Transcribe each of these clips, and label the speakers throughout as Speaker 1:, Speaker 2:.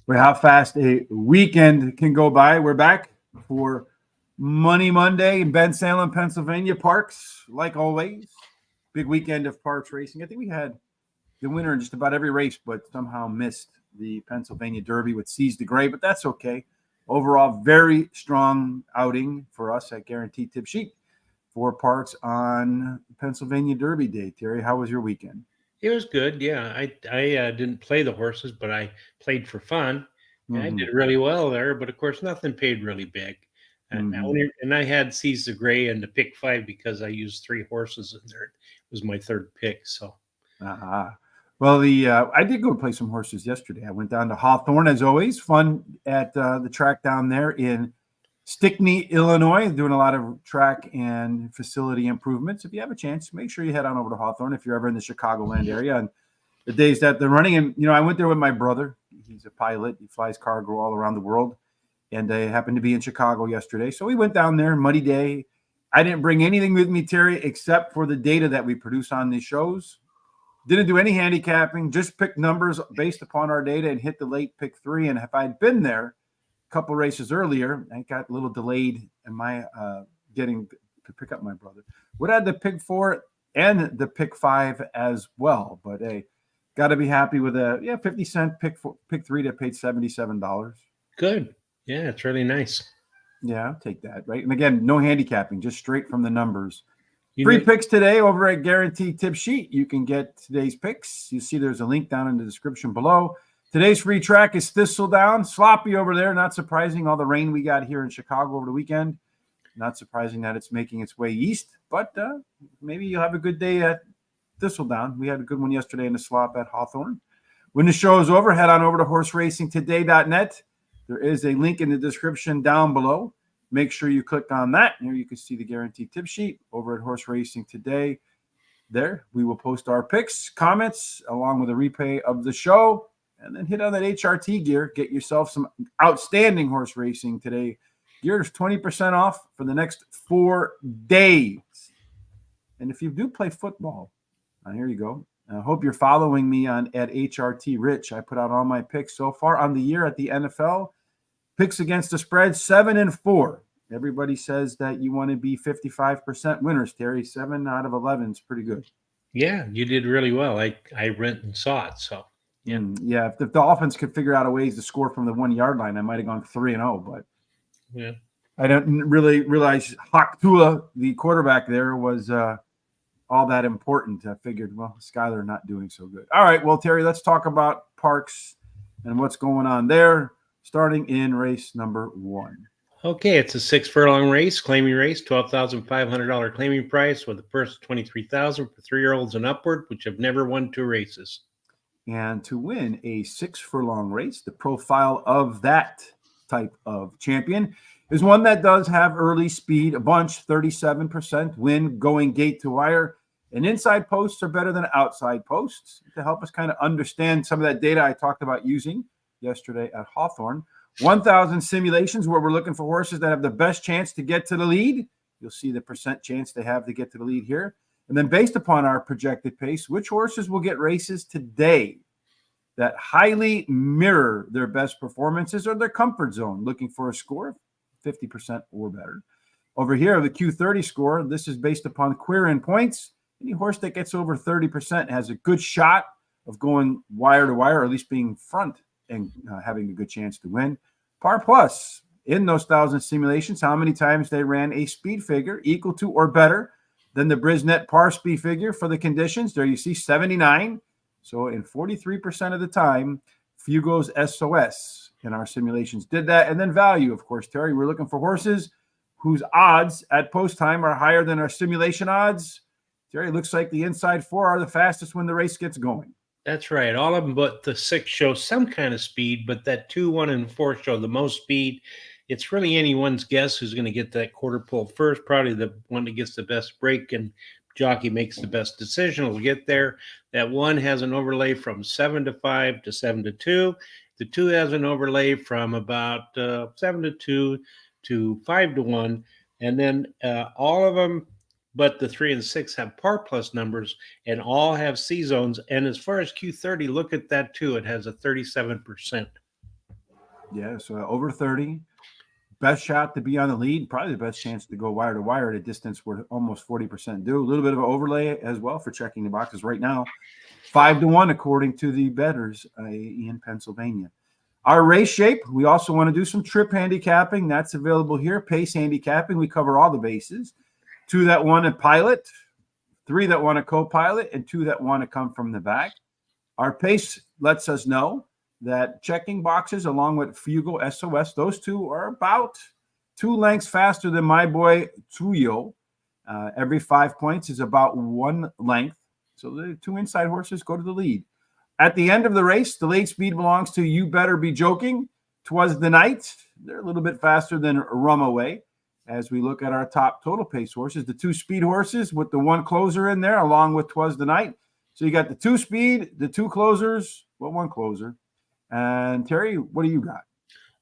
Speaker 1: Well, how fast a weekend can go by. We're back for Money Monday in Bensalem, Pennsylvania. Parx, like always. Big weekend of Parx racing. I think we had the winner in just about every race, but somehow missed the Pennsylvania Derby with Seize the Gray, but that's okay. Overall, very strong outing for us at Guaranteed Tip Sheet for Parx on Pennsylvania Derby Day. Terry, how was your weekend?
Speaker 2: It was good. Yeah, I didn't play the horses, but I played for fun. And I
Speaker 1: Mm-hmm.
Speaker 2: did really well there, but of course, nothing paid really big.
Speaker 1: Mm-hmm.
Speaker 2: And I had Seize the Gray and the pick five because I used three horses in there. It was my third pick. So
Speaker 1: Uh-huh. Well, the I did go play some horses yesterday. I went down to Hawthorne as always. Fun at the track down there in Stickney, Illinois. Doing a lot of track and facility improvements. If you have a chance, make sure you head on over to Hawthorne if you're ever in the Chicagoland area. And the days that they're running, and I went there with my brother. He's a pilot. He flies cargo all around the world, and I happened to be in Chicago yesterday, so we went down there. Muddy day. I didn't bring anything with me, Terry, except for the data that we produce on these shows. Didn't do any handicapping, just picked numbers based upon our data and hit the late pick three. And if I'd been there a couple races earlier, I got a little delayed in my getting to pick up my brother. Would have had the pick four and the pick five as well. But hey, got to be happy with a 50-cent pick three that paid $77.
Speaker 2: good. Yeah, it's really nice.
Speaker 1: Yeah, I'll take that, right? And again, no handicapping, just straight from the numbers.
Speaker 2: You
Speaker 1: Free
Speaker 2: know,
Speaker 1: picks today over at Guaranteed Tip Sheet. You can get today's picks. You see there's a link down in the description below. Today's free track is Thistledown. Sloppy over there. Not surprising. All the rain we got here in Chicago over the weekend. Not surprising that it's making its way east. But maybe you'll have a good day at Thistledown. We had a good one yesterday in the slop at Hawthorne. When the show is over, head on over to horseracingtoday.net. There is a link in the description down below. Make sure you click on that. Here you can see the guaranteed tip sheet over at Horse Racing Today. There, we will post our picks, comments, along with a replay of the show. And then hit on that HRT gear. Get yourself some outstanding Horse Racing Today gear. Is 20% off for the next 4 days. And if you do play football, here you go. I hope you're following me on at HRT Rich. I put out all my picks so far on the year at the NFL. Picks against the spread, 7-4. Everybody says that you want to be 55% winners, Terry. 7 out of 11 is pretty good.
Speaker 2: yeah, you did really well. I went and saw it. So yeah,
Speaker 1: Yeah, if the Dolphins could figure out a ways to score from the 1 yard line, I might have gone 3-0, but
Speaker 2: yeah.
Speaker 1: I didn't really realize Hawk Tula, the quarterback there, was all that important. I figured, well, Skyler not doing so good. All right, well, Terry, let's talk about Parx and what's going on there, starting in race number 1.
Speaker 2: Okay, it's a 6 furlong race, claiming race, $12,500 claiming price with a purse of $23,000 for 3-year-olds and upward, which have never won 2 races.
Speaker 1: And to win a 6 furlong race, the profile of that type of champion is one that does have early speed, a bunch, 37% win going gate to wire. And inside posts are better than outside posts. To help us kind of understand some of that data I talked about using yesterday at Hawthorne, 1,000 simulations where we're looking for horses that have the best chance to get to the lead. You'll see the percent chance they have to get to the lead here. And then based upon our projected pace, which horses will get races today that highly mirror their best performances or their comfort zone, looking for a score of 50% or better. Over here, the Q30 score, this is based upon queer in points. Any horse that gets over 30% has a good shot of going wire to wire, or at least being front and having a good chance to win. Par Plus, in those 1,000 simulations, how many times they ran a speed figure equal to or better than the Brisnet par speed figure for the conditions. There you see 79. So in 43% of the time, Fugo's SOS in our simulations did that. And then value, of course, Terry, we're looking for horses whose odds at post time are higher than our simulation odds. Terry, looks like the inside 4 are the fastest when the race gets going.
Speaker 2: That's right. All of them but the 6 show some kind of speed, but that 2, 1, and 4 show the most speed. It's really anyone's guess who's going to get that quarter pole first. Probably the one that gets the best break and jockey makes the best decision will get there. That 1 has an overlay from 7-5 to 7-2. The 2 has an overlay from about 7-2 to 5-1. And then all of them but the 3 and 6 have par plus numbers and all have C zones. And as far as Q30, look at that too. It has a 37%.
Speaker 1: Yeah, so over 30. Best shot to be on the lead, probably the best chance to go wire to wire at a distance where almost 40% do. A little bit of an overlay as well for checking the boxes right now. 5-1, according to the bettors in Pennsylvania. Our race shape, we also want to do some trip handicapping. That's available here. Pace handicapping, we cover all the bases. 2 that want to pilot, 3 that want to co-pilot, and 2 that want to come from the back. Our pace lets us know that checking boxes along with Fugo SOS, those two are about 2 lengths faster than my boy Tuyo. Every 5 points is about 1 length. So the 2 inside horses go to the lead. At the end of the race, the late speed belongs to You Better Be Joking. 'Twas the Night. They're a little bit faster than Rumaway. As we look at our top total pace horses, the 2 speed horses with the 1 closer in there, along with 'Twas the Night. So you got the 2 speed, the 2 closers, 1 closer. And Terry, what do you got?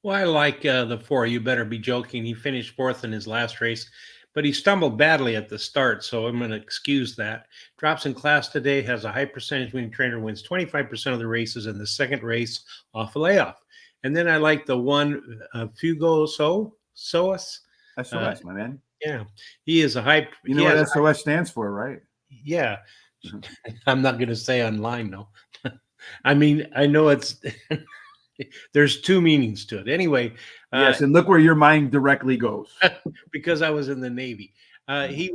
Speaker 2: Well, I like the 4. You Better Be Joking. He finished 4th in his last race, but he stumbled badly at the start, so I'm going to excuse that. Drops in class today, has a high percentage winning trainer, wins 25% of the races in the second race off a layoff. And then I like the 1 Fugo SOS.
Speaker 1: SOS, my man.
Speaker 2: Yeah, he is a high.
Speaker 1: You know what SOS stands for, right?
Speaker 2: Yeah, I'm not going to say online, though. I mean, I know it's there's 2 meanings to it. Anyway,
Speaker 1: yes, and look where your mind directly goes.
Speaker 2: Because I was in the Navy. He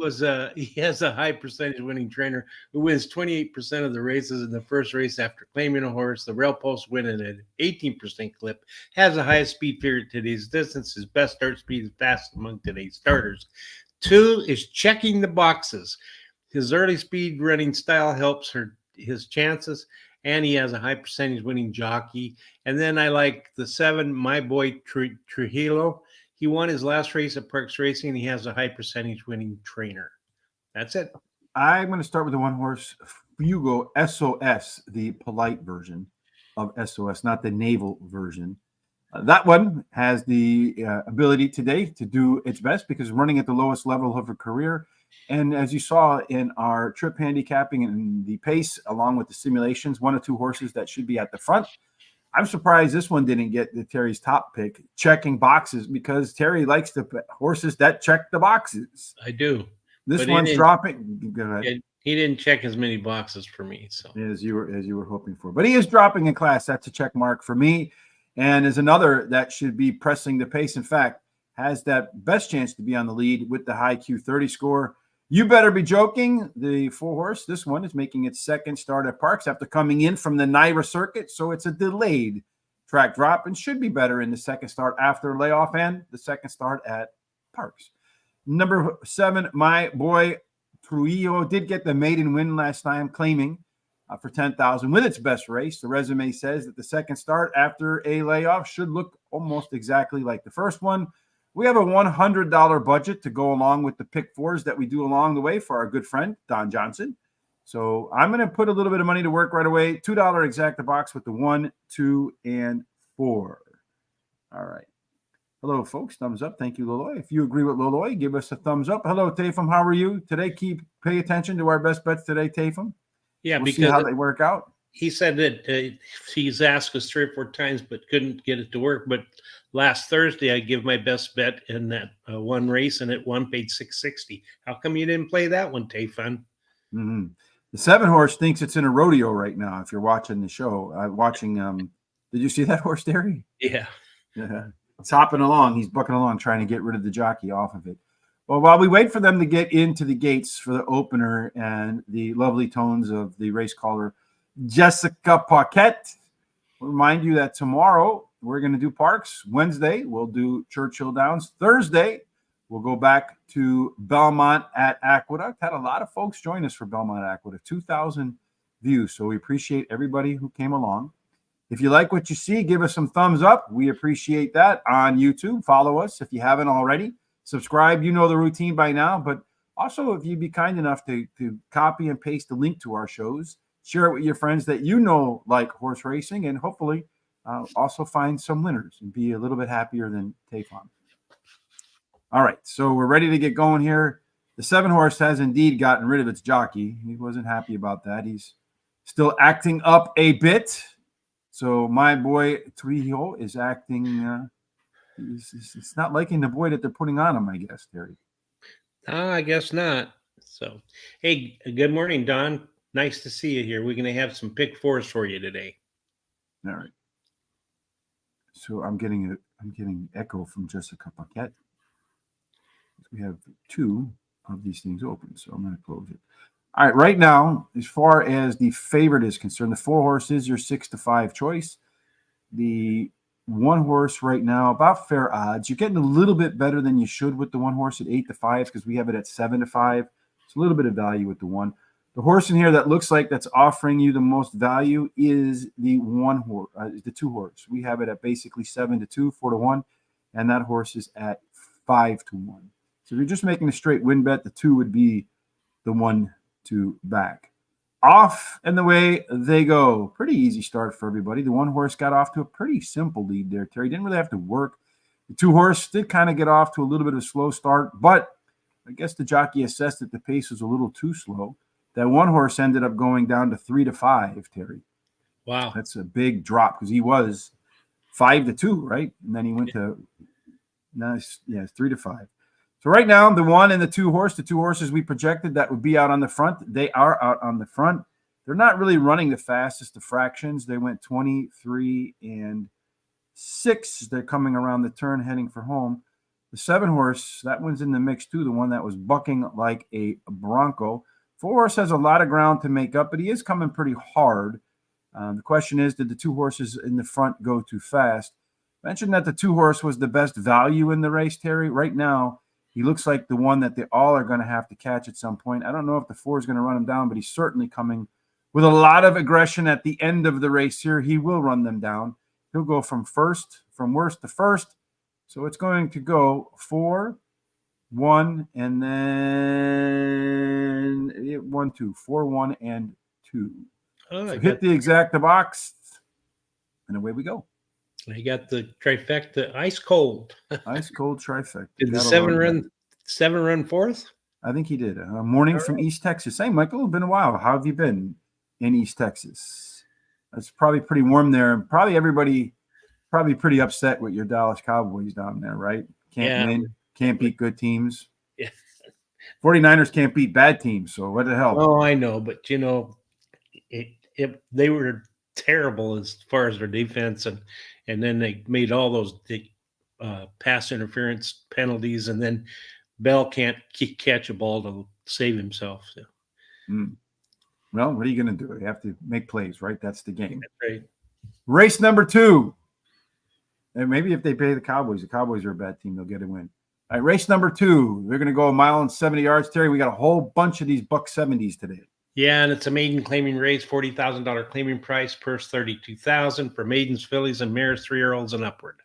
Speaker 2: has a high percentage winning trainer who wins 28% of the races in the first race after claiming a horse. The rail post win at an 18% clip. Has the highest speed figure at today's distance. His best start speed is fast among today's starters. 2 is checking the boxes. His early speed running style helps his chances, and he has a high percentage winning jockey. And then I like the 7, my boy Trujillo. He won his last race at Parx Racing, and he has a high percentage winning trainer. That's it.
Speaker 1: I'm going to start with the 1 horse, Fugo SOS, the polite version of SOS, not the naval version. That one has the ability today to do its best because running at the lowest level of her career. And as you saw in our trip handicapping and the pace, along with the simulations, 1 or 2 horses that should be at the front. I'm surprised this one didn't get the Terry's top pick, checking boxes, because Terry likes the horses that check the boxes.
Speaker 2: I do.
Speaker 1: This one's dropping. Go ahead.
Speaker 2: He didn't check as many boxes for me, so
Speaker 1: as you were hoping for. But he is dropping in class. That's a check mark for me. And is another that should be pressing the pace. In fact, has that best chance to be on the lead with the high Q30 score. You Better Be Joking. The 4 horse, this one is making its second start at Parx after coming in from the Naira circuit. So it's a delayed track drop and should be better in the second start after layoff and the second start at Parx. Number 7, my boy Trujillo did get the maiden win last time, claiming for 10,000 with its best race. The resume says that the second start after a layoff should look almost exactly like the first one. We have a $100 budget to go along with the pick 4s that we do along the way for our good friend, Don Johnson. So I'm going to put a little bit of money to work right away. $2 exacta box with the 1, 2, and 4. All right. Hello, folks. Thumbs up. Thank you, Loloy. If you agree with Loloy, give us a thumbs up. Hello, Tafum. How are you today? Pay attention to our best bets today, Tafum.
Speaker 2: Yeah,
Speaker 1: we'll
Speaker 2: because
Speaker 1: see how they work out.
Speaker 2: He said that he's asked us 3 or 4 times, but couldn't get it to work. But last Thursday, I give my best bet in that 1 race, and it won, paid $660. How come you didn't play that one, Tafun?
Speaker 1: Mm-hmm. The 7 horse thinks it's in a rodeo right now. If you're watching the show, did you see that horse, Terry?
Speaker 2: Yeah.
Speaker 1: It's hopping along. He's bucking along, trying to get rid of the jockey off of it. Well, while we wait for them to get into the gates for the opener and the lovely tones of the race caller, Jessica Paquette, we'll remind you that tomorrow we're going to do Parx. Wednesday, we'll do Churchill Downs. Thursday, we'll go back to Belmont at Aqueduct. Had a lot of folks join us for Belmont Aqueduct, 2,000 views. So we appreciate everybody who came along. If you like what you see, give us some thumbs up. We appreciate that on YouTube. Follow us if you haven't already. Subscribe. You know the routine by now. But also, if you'd be kind enough to copy and paste the link to our shows, share it with your friends that you know like horse racing, and hopefully also find some winners and be a little bit happier than Tafon. All right, so we're ready to get going here. The 7 horse has indeed gotten rid of its jockey. He wasn't happy about that. He's still acting up a bit. So my boy Trujillo is acting. It's not liking the boy that they're putting on him, I guess, Terry.
Speaker 2: I guess not. So, hey, good morning, Don. Nice to see you here. We're going to have some pick fours for you today.
Speaker 1: All right. So I'm getting echo from Jessica Paquette. We have 2 of these things open, so I'm going to close it. All right, right now, as far as the favorite is concerned, the 4 horse is your 6-5 choice. The 1 horse right now, about fair odds. You're getting a little bit better than you should with the 1 horse at 8-5 because we have it at 7-5. It's a little bit of value with the 1. The horse in here that looks like that's offering you the most value is the 1 horse, the 2 horse. We have it at basically 7-2, 4-1, and that horse is at 5-1. So if you're just making a straight win bet, the 2 would be the 1 to back. Off and the way they go. Pretty easy start for everybody. The 1 horse got off to a pretty simple lead there, Terry. Didn't really have to work. The 2 horse did kind of get off to a little bit of a slow start, but I guess the jockey assessed that the pace was a little too slow. That 1 horse ended up going down to 3-5, Terry.
Speaker 2: Wow.
Speaker 1: That's a big drop because he was 5-2, right? And then he went to, now it's 3-5. So right now, the 1 and the 2 horse, the 2 horses we projected that would be out on the front, they are out on the front. They're not really running the fastest of fractions. They went 23 and 6. They're coming around the turn, heading for home. The 7 horse, that one's in the mix too, the one that was bucking like a bronco. 4 horse has a lot of ground to make up, but he is coming pretty hard. The question is, did the 2 horses in the front go too fast? Mentioned that the 2 horse was the best value in the race, Terry. Right now, he looks like the one that they all are going to have to catch at some point. I don't know if the 4 is going to run him down, but he's certainly coming with a lot of aggression at the end of the race here. He will run them down. He'll go from worst to first. So it's going to go 4, 1, and then 1, 2, 4, 1, and 2. So hit the exacta box, and away we go.
Speaker 2: He got the trifecta, ice cold.
Speaker 1: Ice cold trifecta.
Speaker 2: Did the 7 run fourth?
Speaker 1: I think he did. Morning from East Texas. Hey, Michael, it's been a while. How have you been in East Texas? It's probably pretty warm there. Probably everybody pretty upset with your Dallas Cowboys down there, right? Can't win. Can't beat good teams.
Speaker 2: Yeah.
Speaker 1: 49ers can't beat bad teams. So what the hell?
Speaker 2: Oh, I know. But, they were terrible as far as their defense. And then they made all those pass interference penalties. And then Bell can't catch a ball to save himself. So.
Speaker 1: Well, what are you going to do? You have to make plays, right? That's the game.
Speaker 2: That's right.
Speaker 1: Race number 2. And maybe if they pay the Cowboys are a bad team, they'll get a win. All right, race number 2. We're going to go 1 mile and 70 yards, Terry. We got a whole bunch of these $170s today.
Speaker 2: Yeah, and it's a maiden claiming race, $40,000 claiming price, purse $32,000 for maidens, fillies, and mares, 3-year-olds and upward.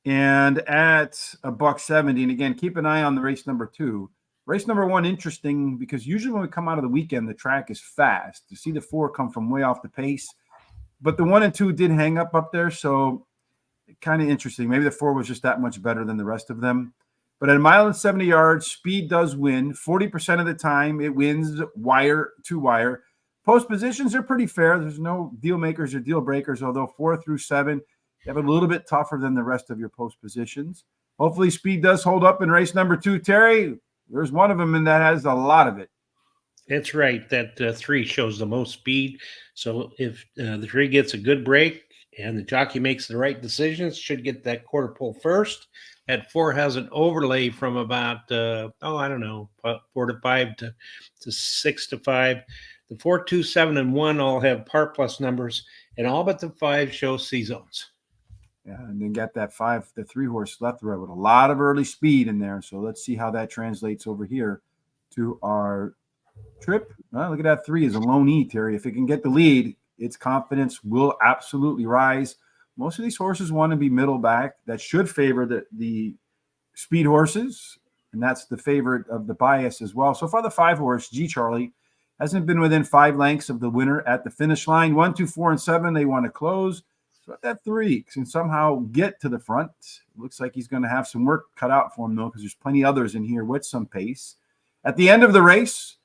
Speaker 1: And at $170, and again, keep an eye on the race number 2. Race number 1, interesting because usually when we come out of the weekend, the track is fast. You see the 4 come from way off the pace, but the 1 and 2 did hang up there, so kind of interesting. Maybe the 4 was just that much better than the rest of them. But at 1 mile and 70 yards, speed does win. 40% of the time, it wins wire to wire. Post positions are pretty fair. There's no deal makers or deal breakers, although 4 through 7, you have a little bit tougher than the rest of your post positions. Hopefully, speed does hold up in race number 2. Terry, there's one of them, and that has a lot of it.
Speaker 2: That's right. That 3 shows the most speed. So if the 3 gets a good break and the jockey makes the right decisions, should get that quarter pole first. At 4 has an overlay from about 4 to 5 to 6 to 5. The 4, 2, 7, and 1 all have par plus numbers, and all but the 5 show C zones.
Speaker 1: Yeah, and then got that 5, the 3 horse left right with a lot of early speed in there. So let's see how that translates over here to our trip. Well, look at that 3 is a lone E, Terry. If it can get the lead, its confidence will absolutely rise. Most of these horses want to be middle back. That should favor the speed horses, and that's the favorite of the bias as well. So far, the 5 horse, G Charlie, hasn't been within 5 lengths of the winner at the finish line. 1, 2, 4, and 7, they want to close. So that 3 can somehow get to the front. It looks like he's going to have some work cut out for him, though, because there's plenty others in here with some pace. At the end of the race,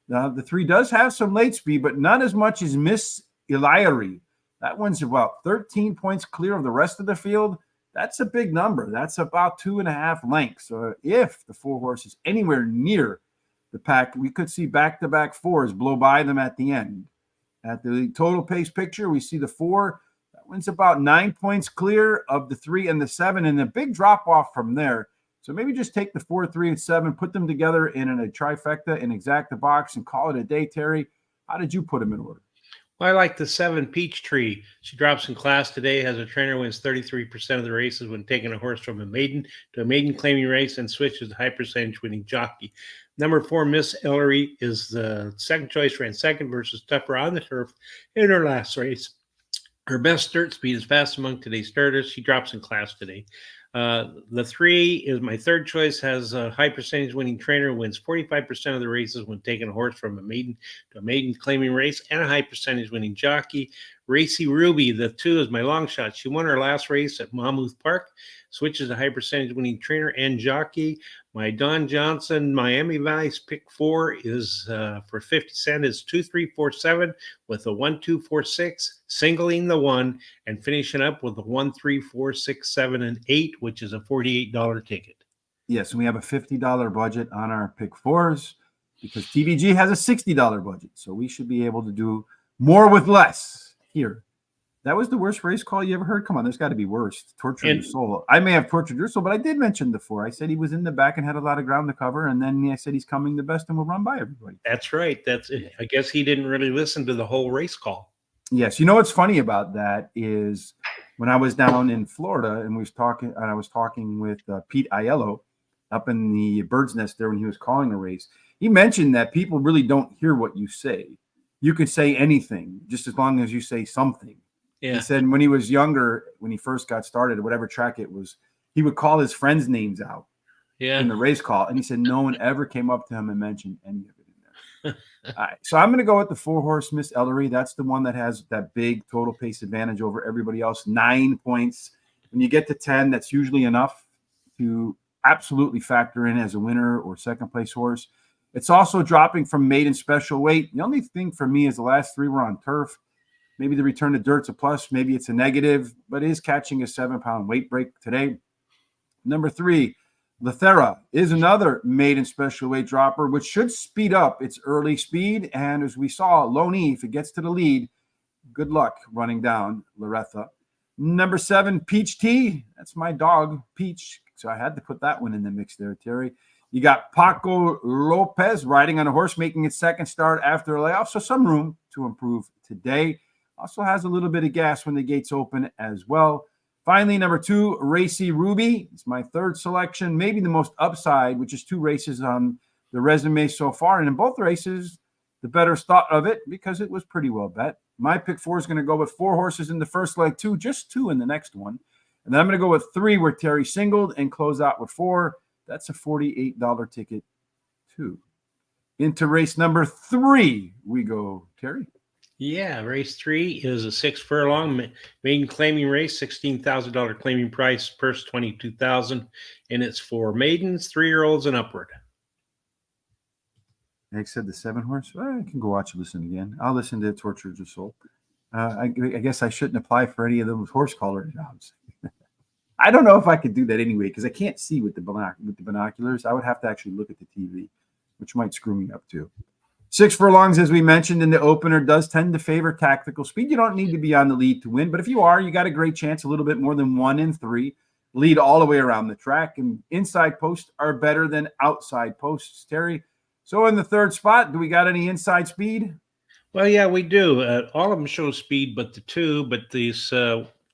Speaker 1: the 3 does have some late speed, but not as much as Miss Eliary. That one's about 13 points clear of the rest of the field. That's a big number. That's about 2.5 lengths. So if the 4 horse is anywhere near the pack, we could see back-to-back 4s blow by them at the end. At the total pace picture, we see the 4. That one's about 9 points clear of the 3 and the 7, and a big drop-off from there. So maybe just take the 4, 3, and 7, put them together in a trifecta and exacta box and call it a day, Terry. How did you put them in order?
Speaker 2: Well, I like the 7 Peachtree. She drops in class today, has a trainer, wins 33% of the races when taking a horse from a maiden to a maiden claiming race, and switches to high percentage winning jockey. Number 4, Miss Ellery, is the second choice, ran second versus Tougher on the turf in her last race. Her best start speed is fast among today's starters. She drops in class today. The 3 is my third choice, has a high percentage winning trainer, wins 45% of the races when taking a horse from a maiden to a maiden claiming race, and a high percentage winning jockey. Racy Ruby, the 2, is my long shot. She won her last race at Monmouth Park, switches to high percentage winning trainer and jockey. My Don Johnson Miami Vice pick 4 is for 50 cents is 2347 with a 1246, singling the 1 and finishing up with a 1, 3, 4, 6, 7, and 8, which is a $48 ticket.
Speaker 1: Yes, we have a $50 budget on our pick 4s because TVG has a $60 budget. So we should be able to do more with less here. That was the worst race call you ever heard? Come on, there's got to be worse. Tortured your soul. I may have tortured your soul, but I did mention the 4. I said he was in the back and had a lot of ground to cover, and then I said he's coming the best and will run by everybody.
Speaker 2: That's right. I guess he didn't really listen to the whole race call.
Speaker 1: Yes. You know what's funny about that is when I was down in Florida and I was talking with Pete Aiello up in the Bird's Nest there when he was calling a race. He mentioned that people really don't hear what you say. You could say anything just as long as you say something. Yeah. He said when he was younger, when he first got started, whatever track it was, he would call his friends' names out in the race call. And he said no one ever came up to him and mentioned any of it in there. All right. So I'm going to go with the 4 horse Miss Ellery. That's the one that has that big total pace advantage over everybody else. 9 points. When you get to 10, that's usually enough to absolutely factor in as a winner or second place horse. It's also dropping from maiden special weight. The only thing for me is the last 3 were on turf. Maybe the return to dirt's a plus. Maybe it's a negative, but is catching a 7-pound weight break today. Number 3, Lethera is another maiden special weight dropper, which should speed up its early speed. And as we saw, Loney, if it gets to the lead, good luck running down Loretha. Number 7, Peach Tea. That's my dog, Peach. So I had to put that one in the mix there, Terry. You got Paco Lopez riding on a horse, making its second start after a layoff. So some room to improve today. Also has a little bit of gas when the gates open as well. Finally, number 2, Racy Ruby. It's my third selection, maybe the most upside, which is 2 races on the resume so far. And in both races, the bettors thought of it because it was pretty well bet. My pick 4 is going to go with 4 horses in the first leg, 2, just 2 in the next one. And then I'm going to go with 3 where Terry singled and close out with 4. That's a $48 ticket too. Into race number 3 we go, Terry.
Speaker 2: Yeah, race 3 is a 6 furlong maiden claiming race, $16,000 claiming price, purse $22,000, and it's for maidens, 3-year-olds, and upward.
Speaker 1: Nick said the 7 horse. Well, I can go watch and listen again. I'll listen to Tortured Your Soul. I guess I shouldn't apply for any of those horse collar jobs. I don't know if I could do that anyway because I can't see with the binoculars. I would have to actually look at the TV, which might screw me up too. 6 furlongs, as we mentioned in the opener, does tend to favor tactical speed. You don't need to be on the lead to win, but if you are, you got a great chance, a little bit more than 1 in 3. Lead all the way around the track, and inside posts are better than outside posts, Terry. So in the third spot, do we got any inside speed?
Speaker 2: Well, yeah, we do. All of them show speed, but the 2, but these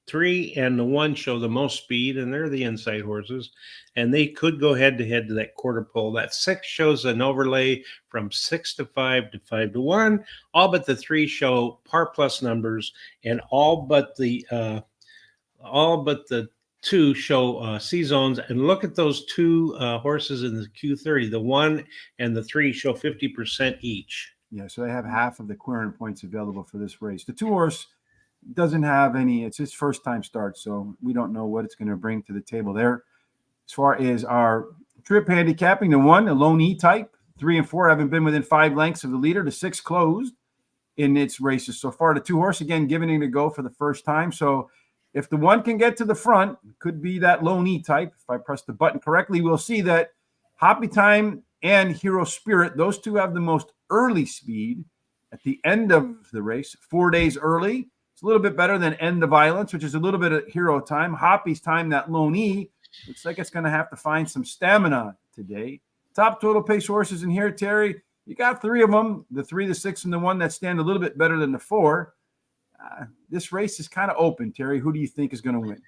Speaker 2: 3 and the 1 show the most speed, and they're the inside horses, and they could go head to head to that quarter pole. That 6 shows an overlay from 6 to 5 to 5 to 1. All but the 3 show par plus numbers, and all but the 2 show C zones. And look at those 2 horses in the Q30. The 1 and the 3 show 50% each.
Speaker 1: Yeah, so they have half of the Quirin points available for this race. The 2 horse doesn't have any. It's his first time start, so we don't know what it's going to bring to the table there. As far as our trip handicapping, the 1, a lone E type, 3 and 4 haven't been within 5 lengths of the leader. The 6 closed. in its races so far. The 2-horse, again, giving it a go for the first time. So if the 1 can get to the front, could be that Lone E type. If I press the button correctly, we'll see that Happy Time and Hero Spirit, those 2 have the most early speed at the end of the race, 4 days early. It's a little bit better than End the Violence, which is a little bit of hero time. Happy's time, that Lone E, looks like it's going to have to find some stamina today. Top total pace horses in here, Terry. You got 3 of them, the 3, the 6, and the 1 that stand a little bit better than the 4. This race is kind of open, Terry. Who do you think is going to win?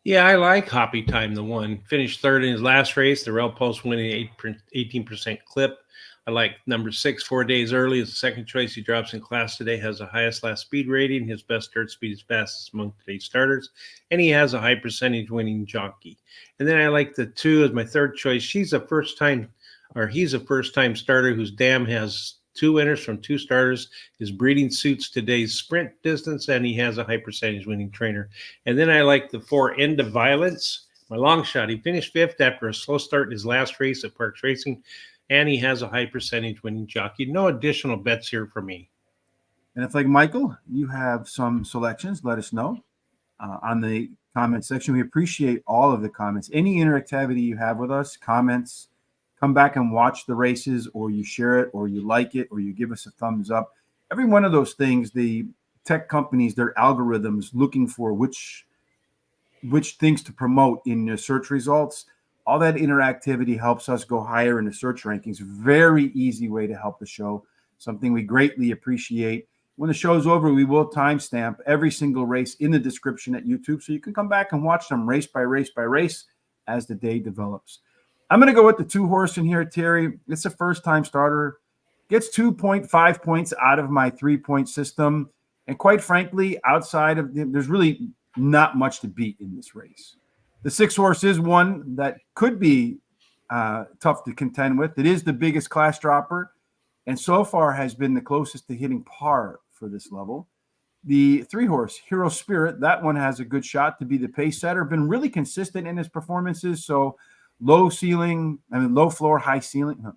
Speaker 2: Yeah, I like Happy Time, the 1. Finished 3rd in his last race. The Rail Post winning 18% clip. I like number 6, 4 days early, is the second choice. He drops in class today, has the highest last speed rating. His best dirt speed is fastest among today's starters. And he has a high percentage winning jockey. And then I like the 2 as my 3rd choice. He's a first-time starter whose dam has 2 winners from 2 starters. His breeding suits today's sprint distance, and he has a high percentage winning trainer. And then I like the 4, End of Violence, my long shot. He finished 5th after a slow start in his last race at Parx Racing, and he has a high percentage winning jockey. No additional bets here for me.
Speaker 1: And if, like Michael, you have some selections, let us know on the comment section. We appreciate all of the comments. Any interactivity you have with us, comments, come back and watch the races, or you share it, or you like it, or you give us a thumbs up. Every one of those things, the tech companies, their algorithms looking for which things to promote in their search results. All that interactivity helps us go higher in the search rankings. Very easy way to help the show, something we greatly appreciate. When the show's over, we will timestamp every single race in the description at YouTube, so you can come back and watch them race by race by race as the day develops. I'm going to go with the 2-horse in here, Terry. It's a first-time starter. Gets 2.5 points out of my 3-point system. And quite frankly, outside of them, there's really not much to beat in this race. The 6-horse is one that could be tough to contend with. It is the biggest class dropper, and so far has been the closest to hitting par for this level. The 3-horse, Hero Spirit, that one has a good shot to be the pace setter. Been really consistent in his performances, so low floor, high ceiling,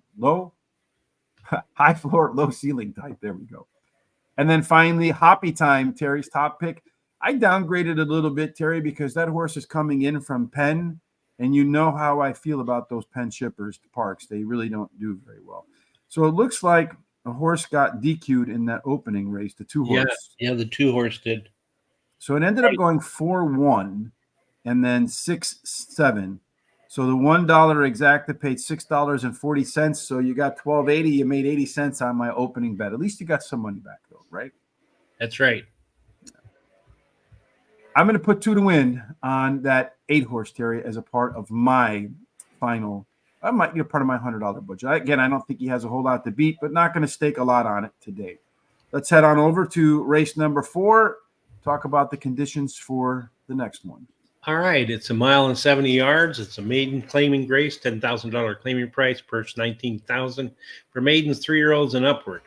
Speaker 1: high floor, low ceiling type. There we go. And then finally, Happy Time, Terry's top pick. I downgraded a little bit, Terry, because that horse is coming in from Penn, and you know how I feel about those Penn shippers to Parx. They really don't do very well. So it looks like a horse got DQ'd in that opening race, the 2-horse.
Speaker 2: Yeah, the 2-horse did.
Speaker 1: So it ended up going 4-1 and then 6-7. So the $1 exacta paid $6.40. So you got $12.80. You made 80 cents on my opening bet. At least you got some money back, though, right?
Speaker 2: That's right.
Speaker 1: I'm going to put 2 to win on that 8-horse, Terry, as a part of my final. I might get part of my $100 budget. Again, I don't think he has a whole lot to beat, but not going to stake a lot on it today. Let's head on over to race number 4. Talk about the conditions for the next one.
Speaker 2: All right, it's 1 mile and 70 yards. It's a maiden claiming grace, $10,000 claiming price, purse $19,000 for maidens 3-year-olds and upward.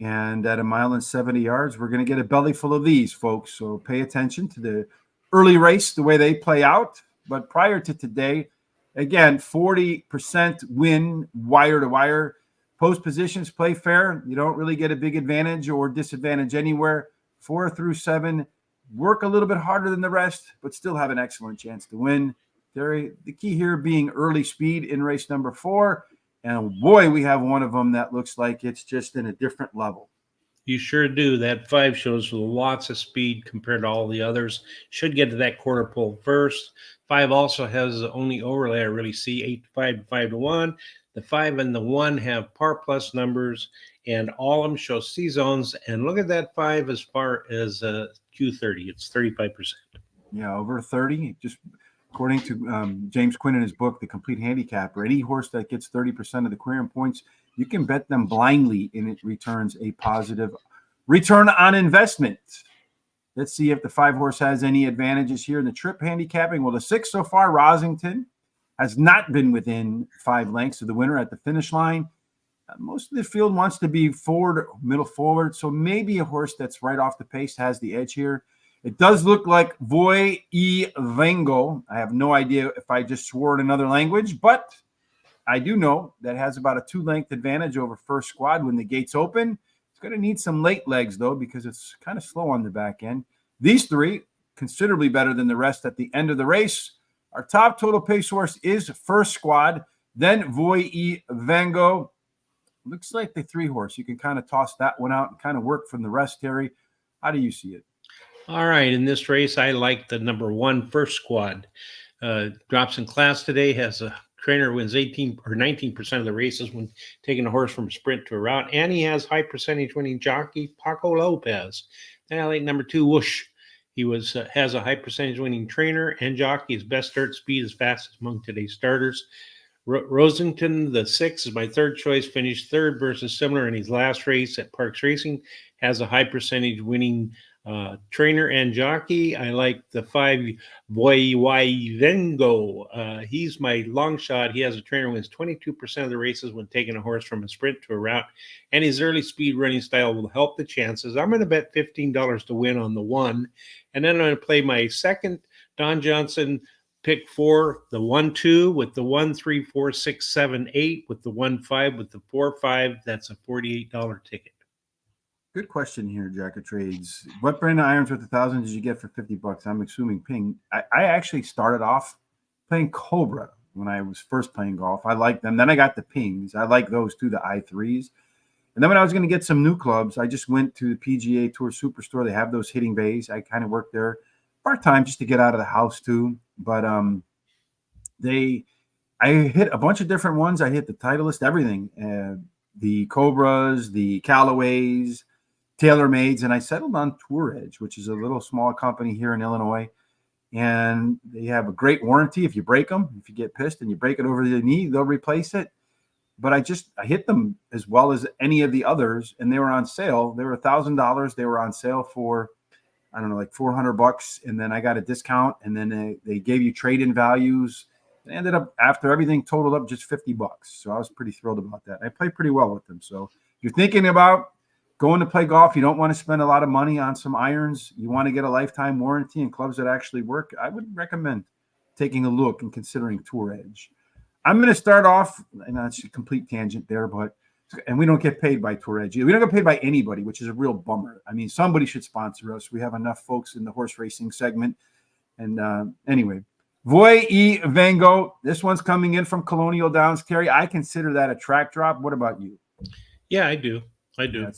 Speaker 1: And at 1 mile and 70 yards, we're going to get a belly full of these, folks. So pay attention to the early race, the way they play out. But prior to today, again, 40% win wire to wire. Post positions play fair. You don't really get a big advantage or disadvantage anywhere. 4 through 7 work a little bit harder than the rest, but still have an excellent chance to win. Terry, the key here being early speed in race number 4. And boy, we have one of them that looks like it's just in a different level.
Speaker 2: You sure do. That 5 shows lots of speed compared to all the others. Should get to that quarter pole first. 5 also has the only overlay I really see, 8-5 to 5-1. The 5 and the 1 have par plus numbers, and all of them show C zones. And look at that 5 as far as Q30. It's 35%.
Speaker 1: Yeah, over 30. Just according to James Quinn in his book, The Complete Handicapper, any horse that gets 30% of the querying points, you can bet them blindly, and it returns a positive return on investment. Let's see if the 5-horse has any advantages here in the trip handicapping. Well, the 6 so far, Rosington, has not been within 5 lengths of the winner at the finish line. Most of the field wants to be forward, middle forward, so maybe a horse that's right off the pace has the edge here. It does look like Voy y Vengo. I have no idea if I just swore in another language, but I do know that has about a 2-length advantage over first squad when the gates open. It's going to need some late legs, though, because it's kind of slow on the back end. These three, considerably better than the rest at the end of the race. Our top total pace horse is First Squad, then Voy y Vengo. Looks like the 3-horse. You can kind of toss that one out and kind of work from the rest, Terry. How do you see it?
Speaker 2: All right, in this race, I like the number 1 First Squad. Drops in class today, has a trainer wins 18 or 19% of the races when taking a horse from a sprint to a route, and he has high percentage winning jockey Paco Lopez. Then I like number 2 Whoosh. He has a high percentage winning trainer and jockey. His best start speed is fastest among today's starters. Rosington, the 6, is my third choice. Finished third versus similar in his last race at Parx Racing. Has a high percentage winning trainer and jockey. I like the 5 Voy y Vengo. He's my long shot. He has a trainer wins 22% of the races when taking a horse from a sprint to a route, and his early speed running style will help the chances. I'm going to bet $15 to win on the 1, and then I'm going to play my second Don Johnson pick 4, the 1-2 with the 1, 3, 4, 6, 7, 8 with the 1, 5 with the 4, 5. That's a $48 ticket.
Speaker 1: Good question here, Jack of Trades. What brand of irons worth 1,000 did you get for $50? I'm assuming Ping. I actually started off playing Cobra when I was first playing golf. I liked them. Then I got the Pings. I like those too, the I3s. And then when I was going to get some new clubs, I just went to the PGA Tour Superstore. They have those hitting bays. I kind of worked there part-time just to get out of the house too. But I hit a bunch of different ones. I hit the Titleist, everything. The Cobras, the Callaways, TaylorMades, and I settled on Tour Edge, which is a little small company here in Illinois. And they have a great warranty. If you break them, if you get pissed and you break it over the knee, they'll replace it. But I hit them as well as any of the others, and they were on sale. They were $1,000. They were on sale for, I don't know, like $400. And then I got a discount, and then they gave you trade-in values. It ended up, after everything totaled up, just $50. So I was pretty thrilled about that. I played pretty well with them. So if you're thinking about going to play golf, you don't want to spend a lot of money on some irons, you want to get a lifetime warranty and clubs that actually work, I would recommend taking a look and considering Tour Edge. I'm going to start off, and that's a complete tangent there, and we don't get paid by Tour Edge. We don't get paid by anybody, which is a real bummer. I mean, somebody should sponsor us. We have enough folks in the horse racing segment. And anyway, Voy y Vengo. This one's coming in from Colonial Downs. Terry, I consider that a track drop. What about you?
Speaker 2: Yeah, I do. Yeah.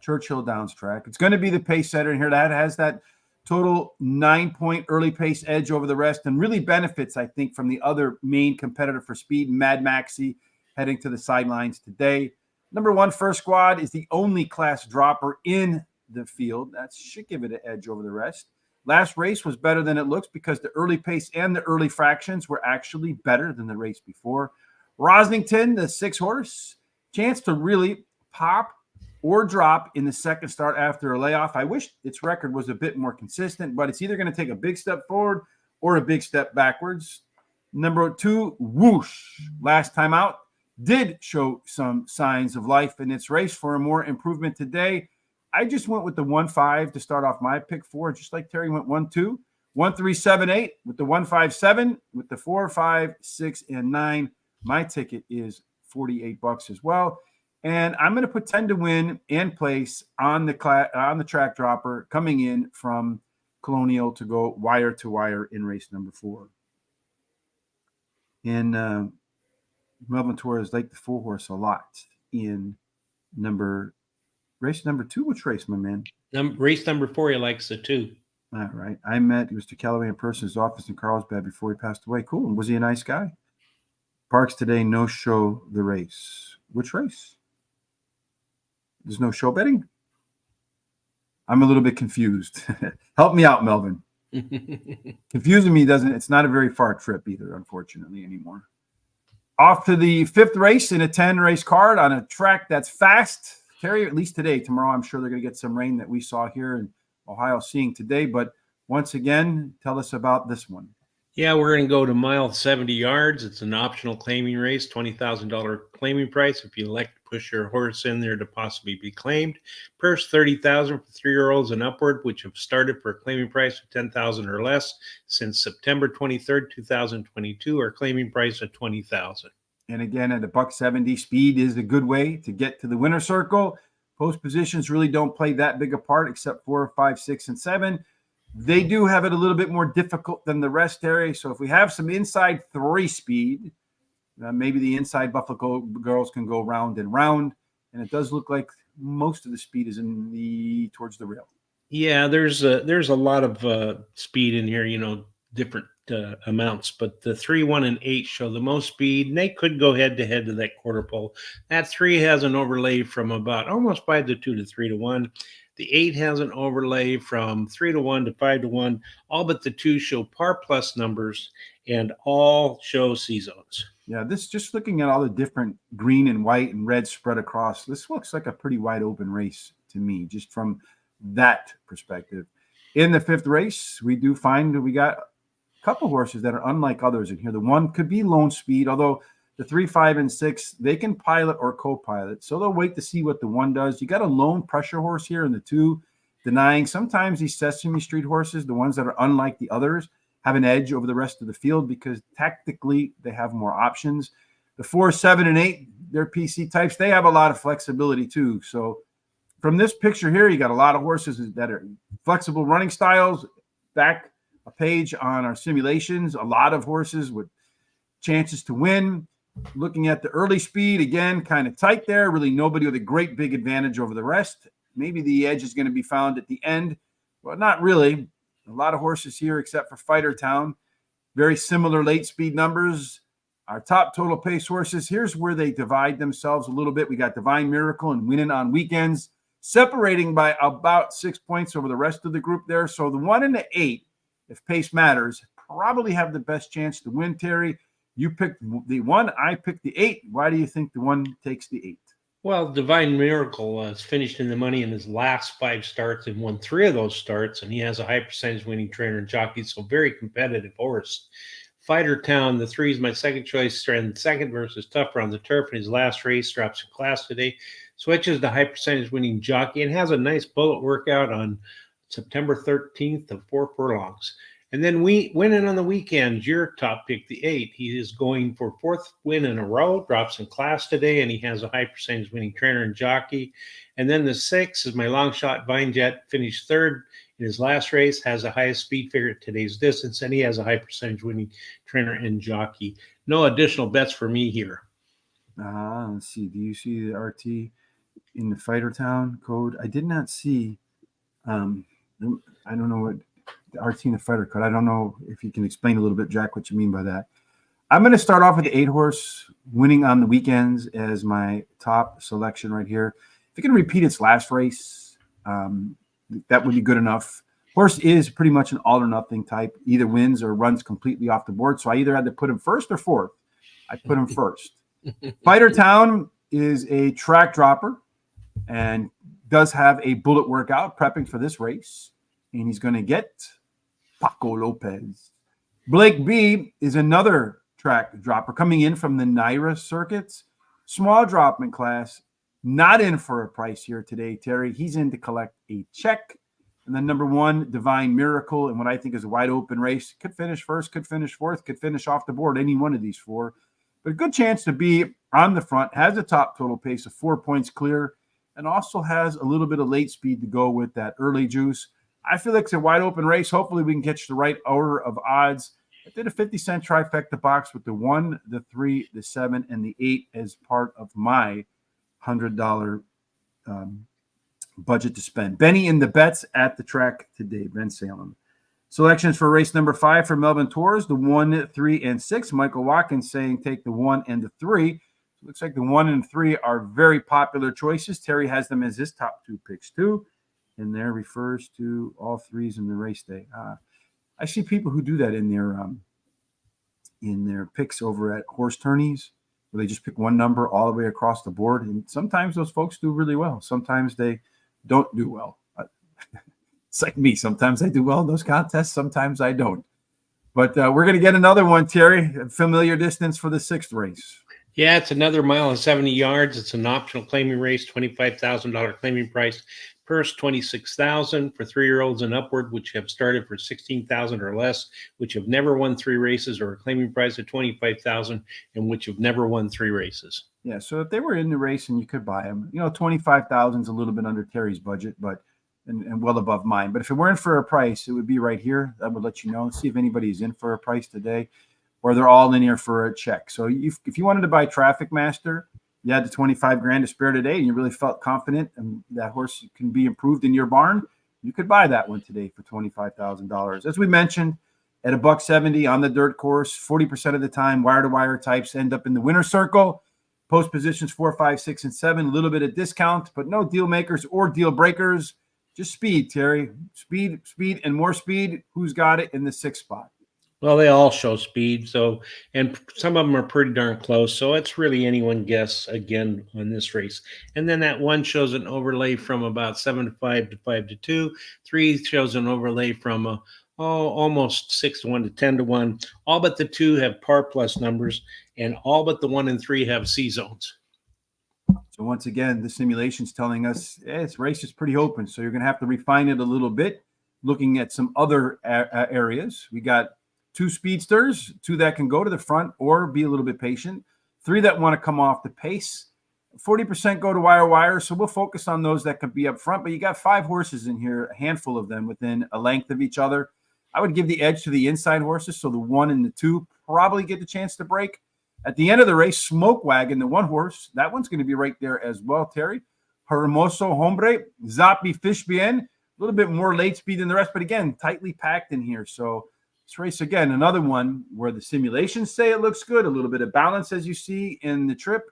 Speaker 1: Churchill Downs track. It's going to be the pace setter in here. That has that total 9-point early pace edge over the rest and really benefits, I think, from the other main competitor for speed, Mad Maxi, heading to the sidelines today. Number 1 First Squad is the only class dropper in the field. That should give it an edge over the rest. Last race was better than it looks because the early pace and the early fractions were actually better than the race before. Rosington, the 6-horse, chance to really pop or drop in the second start after a layoff. I wish its record was a bit more consistent, but it's either going to take a big step forward or a big step backwards. Number 2, Whoosh, last time out, did show some signs of life in its race for a more improvement today. I just went with the 1-5 to start off my pick 4, just like Terry went 1-2, 1, 3, 7, 8 with the 1, 5, 7 with the 4, 5, 6, and 9. My ticket is $48 as well. And I'm going to put 10 to win and place on the track dropper coming in from Colonial to go wire to wire in race number 4. And Melvin Torres liked the 4-horse a lot in race number 2. Which race, my man?
Speaker 2: Race number 4, he likes the 2.
Speaker 1: All right. I met Mr. Callaway in person in his office in Carlsbad before he passed away. Cool. And was he a nice guy? Parx today, no show the race. Which race? There's no show betting? I'm a little bit confused. Help me out, Melvin. Confusing me it's not a very far trip either, unfortunately, anymore. Off to the 5th race in a 10-race card on a track that's fast. Terry, at least today. Tomorrow, I'm sure they're going to get some rain that we saw here in Ohio seeing today. But once again, tell us about this one.
Speaker 2: Yeah, we're going to go to mile 70 yards. It's an optional claiming race, $20,000 claiming price if you elect to push your horse in there to possibly be claimed. Purse $30,000 for 3-year-olds and upward, which have started for a claiming price of $10,000 or less since September 23rd, 2022, or claiming price of $20,000.
Speaker 1: And again, at $170, speed is a good way to get to the winner's circle. Post positions really don't play that big a part except 4, 5, 6, and 7. They do have it a little bit more difficult than the rest, Terry. So if we have some inside 3 speed, maybe the inside Buffalo girls can go round and round. And it does look like most of the speed is towards the rail.
Speaker 2: Yeah, there's a lot of speed in here, different amounts, but the 3, 1, and 8 show the most speed, and they could go head to head to that quarter pole. That 3 has an overlay from about almost 5 to 2 to 3 to 1. The 8 has an overlay from 3 to 1 to 5 to 1. All but the 2 show par plus numbers, and all show C zones.
Speaker 1: Yeah, this, just looking at all the different green and white and red spread across, this looks like a pretty wide open race to me, just from that perspective. In the 5th race, we do find that we got a couple horses that are unlike others in here. The 1 could be lone speed, although the 3, 5, and 6, they can pilot or co-pilot. So they'll wait to see what the 1 does. You got a lone pressure horse here in the 2, denying. Sometimes these Sesame Street horses, the ones that are unlike the others, have an edge over the rest of the field because tactically they have more options. The 4, 7, and 8, they're PC types. They have a lot of flexibility too. So from this picture here, you got a lot of horses that are flexible running styles. Back a page on our simulations, a lot of horses with chances to win. Looking at the early speed, again, kind of tight there. Really nobody with a great big advantage over the rest. Maybe the edge is going to be found at the end. Well, not really. A lot of horses here except for Fighter Town. Very similar late speed numbers. Our top total pace horses, here's where they divide themselves a little bit. We got Divine Miracle and Winning on Weekends, separating by about 6 points over the rest of the group there. So the 1 and the 8, if pace matters, probably have the best chance to win, Terry. You picked the 1, I picked the 8. Why do you think the 1 takes the 8?
Speaker 2: Well, Divine Miracle has finished in the money in his last 5 starts and won 3 of those starts, and he has a high percentage winning trainer and jockey, so very competitive horse. Fighter Town, the 3 is my second choice, ran second versus Tougher on the Turf in his last race, drops in class today, switches to high percentage winning jockey, and has a nice bullet workout on September 13th of 4 furlongs. And then we winning on the weekend, your top pick, the 8. He is going for 4th win in a row, drops in class today, and he has a high percentage winning trainer and jockey. And then the 6 is my long shot, Vine Jet, finished 3rd in his last race, has the highest speed figure at today's distance, and he has a high percentage winning trainer and jockey. No additional bets for me here.
Speaker 1: Let's see. Do you see the RT in the Fighter Town code? I did not see. I don't know what. The RT in the Fighter code. I don't know if you can explain a little bit, Jack, what you mean by that. I'm going to start off with the 8 horse Winning on the Weekends as my top selection right here. If it can repeat its last race, that would be good enough. Horse is pretty much an all or nothing type, either wins or runs completely off the board. So I either had to put him 1st or 4th. I put him 1st. Fighter Town is a track dropper and does have a bullet workout prepping for this race. And he's going to get Paco Lopez. Blake B is another track dropper coming in from the Naira circuits. Small dropman class, not in for a price here today, Terry. He's in to collect a check. And then number 1, Divine Miracle, and what I think is a wide open race. Could finish 1st, could finish 4th, could finish off the board, any one of these 4. But a good chance to be on the front, has a top total pace of 4 points clear, and also has a little bit of late speed to go with that early juice. I feel like it's a wide open race. Hopefully we can catch the right order of odds. I did a 50-cent trifecta box with the 1, the 3, the 7, and the 8 as part of my $100 budget to spend. Benny in the bets at the track today, Ben Salem. Selections for race number 5 for Melbourne Tours, the 1, 3, and 6. Michael Watkins saying take the 1 and the 3. So it looks like the 1 and 3 are very popular choices. Terry has them as his top 2 picks too. And there refers to all 3s in the race day. I see people who do that in their picks over at horse tourneys, where they just pick one number all the way across the board. And sometimes those folks do really well. Sometimes they don't do well. It's like me. Sometimes I do well in those contests. Sometimes I don't. But we're going to get another one, Terry. A familiar distance for the 6th race.
Speaker 2: Yeah, it's another mile and 70 yards. It's an optional claiming race, $25,000 claiming price. Purse 26,000 for 3-year-olds and upward, which have started for 16,000 or less, which have never won 3 races, or a claiming price of 25,000, and which have never won 3 races.
Speaker 1: Yeah, so if they were in the race and you could buy them, 25,000 is a little bit under Terry's budget, but and well above mine. But if it weren't for a price, it would be right here. That would let you know. See if anybody's in for a price today, or they're all in here for a check. So if you wanted to buy Traffic Master, you had the 25 grand to spare today, and you really felt confident and that horse can be improved in your barn, you could buy that one today for $25,000. As we mentioned, at $170 on the dirt course, 40% of the time, wire-to-wire types end up in the winner's circle. Post positions 4, 5, 6, and 7, a little bit of discount, but no deal makers or deal breakers. Just speed, Terry. Speed, and more speed. Who's got it in the 6th spot?
Speaker 2: Well, they all show speed, so, and some of them are pretty darn close. So it's really anyone guess again on this race. And then that 1 shows an overlay from about 7 to 5 to 5 to 2. 3 shows an overlay from almost 6 to 1 to 10 to 1. All but the 2 have par plus numbers, and all but the 1 and 3 have C zones.
Speaker 1: So once again, the simulation's telling us this race is pretty open. So you're going to have to refine it a little bit, looking at some other areas. We got 2 speedsters, 2 that can go to the front or be a little bit patient, 3 that want to come off the pace. 40% go to wire, so we'll focus on those that could be up front. But you got 5 horses in here, a handful of them within a length of each other. I would give the edge to the inside horses, so the 1 and the 2 probably get the chance to break. At the end of the race, Smoke Wagon, the 1 horse, that one's going to be right there as well, Terry. Hermoso Hombre, Zapi Fish Bien, a little bit more late speed than the rest, but again, tightly packed in here. So this race, again, another one where the simulations say it looks good, a little bit of balance as you see in the trip.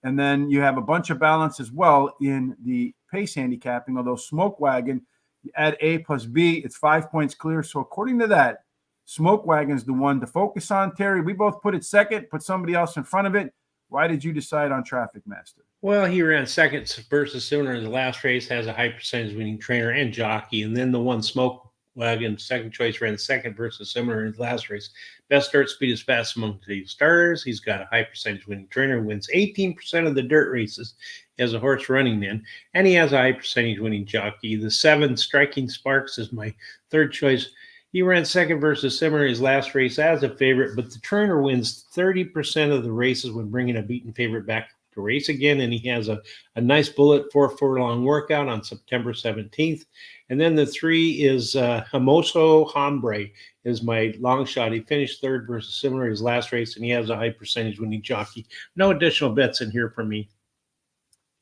Speaker 1: And then you have a bunch of balance as well in the pace handicapping, although Smoke Wagon, you add A plus B, it's 5 points clear. So according to that, Smoke Wagon's the one to focus on. Terry, we both put it second, put somebody else in front of it. Why did you decide on Traffic Master?
Speaker 2: Well, he ran second versus sooner in the last race, has a high percentage winning trainer and jockey. And then the 1 Smoke Wagon, second choice, ran second versus similar in his last race. Best start speed is fast among the starters. He's got a high percentage winning trainer, wins 18% of the dirt races as a horse running in, and he has a high percentage winning jockey. The 7 Striking Sparks is my third choice. He ran second versus Simmer his last race as a favorite, but the trainer wins 30% of the races when bringing a beaten favorite back to race again, and he has a nice bullet 4 furlong workout on September 17th. And then the 3 is Hermoso Hombre is my long shot. He finished 3rd versus Simmer his last race, and he has a high percentage winning jockey. No additional bets in here for me.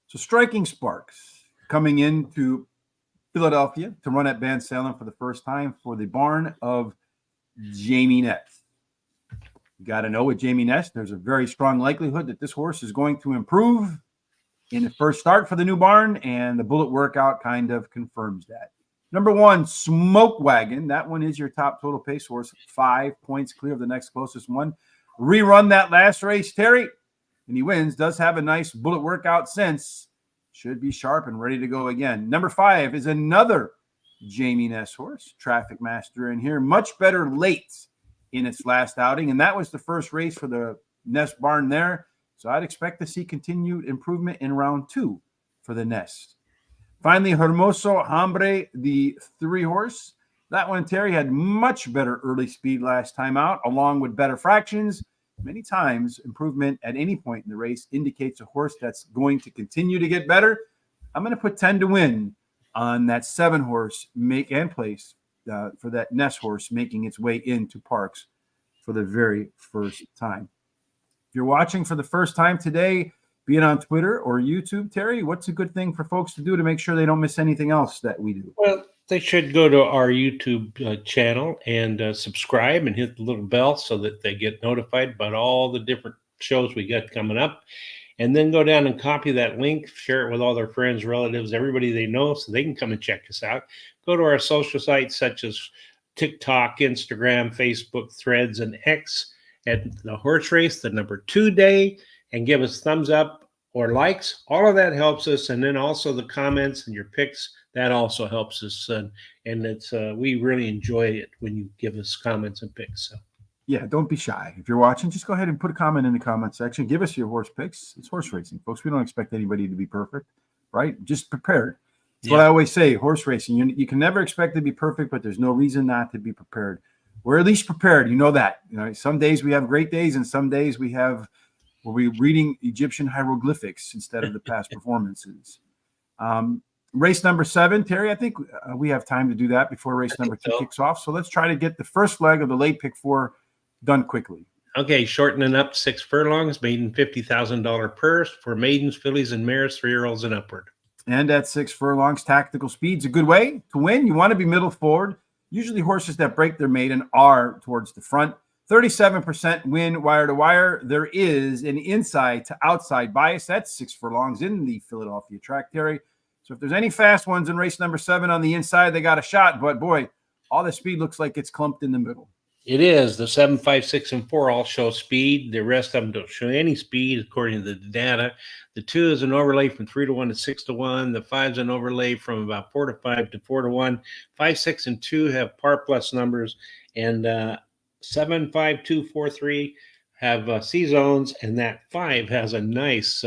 Speaker 1: So Striking Sparks coming into Philadelphia to run at Van Salem for the first time for the barn of Jamie Ness. You got to know with Jamie Ness, there's a very strong likelihood that this horse is going to improve in the first start for the new barn, and the bullet workout kind of confirms that. Number 1, Smoke Wagon. That one is your top total pace horse, 5 points clear of the next closest one. Rerun that last race, Terry, and he wins. Does have a nice bullet workout since. Should be sharp and ready to go again. Number 5 is another Jamie Ness horse, Traffic Master in here. Much better late in its last outing, and that was the first race for the Ness barn there. So I'd expect to see continued improvement in round 2 for the Ness. Finally, Hermoso Hombre, the 3 horse. That one, Terry, had much better early speed last time out, along with better fractions. Many times, improvement at any point in the race indicates a horse that's going to continue to get better. I'm going to put 10 to win on that 7 horse make and place for that Ness horse making its way into Parx for the very first time. If you're watching for the first time today, be it on Twitter or YouTube, Terry, what's a good thing for folks to do to make sure they don't miss anything else that we do?
Speaker 2: Well, they should go to our YouTube channel and subscribe and hit the little bell so that they get notified about all the different shows we got coming up. And then go down and copy that link, share it with all their friends, relatives, everybody they know, so they can come and check us out. Go to our social sites such as TikTok, Instagram, Facebook, Threads, and X at the horse race, the number 2 day, and give us thumbs up or likes. All of that helps us. And then also the comments and your picks, that also helps us. And it's we really enjoy it when you give us comments and picks. So.
Speaker 1: Yeah, don't be shy. If you're watching, just go ahead and put a comment in the comment section. Give us your horse picks. It's horse racing, folks. We don't expect anybody to be perfect, right? Just prepared. That's what I always say, horse racing. You can never expect to be perfect, but there's no reason not to be prepared. We're at least prepared. You know that. Some days we have great days, and some days we're reading Egyptian hieroglyphics instead of the past performances. Race number 7, Terry, I think we have time to do that before race number 2 kicks off. So let's try to get the first leg of the late pick 4 done quickly.
Speaker 2: Okay, shortening up 6 furlongs, maiden $50,000 purse for maidens, fillies, and mares, 3-year-olds and upward.
Speaker 1: And at 6 furlongs, tactical speed's a good way to win. You want to be middle forward. Usually horses that break their maiden are towards the front. 37% win wire to wire. There is an inside to outside bias. That's 6 furlongs in the Philadelphia track, Terry. So if there's any fast ones in race number 7 on the inside, they got a shot. But boy, all the speed looks like it's clumped in the middle.
Speaker 2: It is. The 7, 5, 6, and 4 all show speed. The rest of them don't show any speed, according to the data. The 2 is an overlay from 3 to 1 to 6 to 1. The 5 is an overlay from about 4 to 5 to 4 to 1. 5, 6, and 2 have par plus numbers. And 7, 5, 2, 4, 3 have C zones. And that 5 has a nice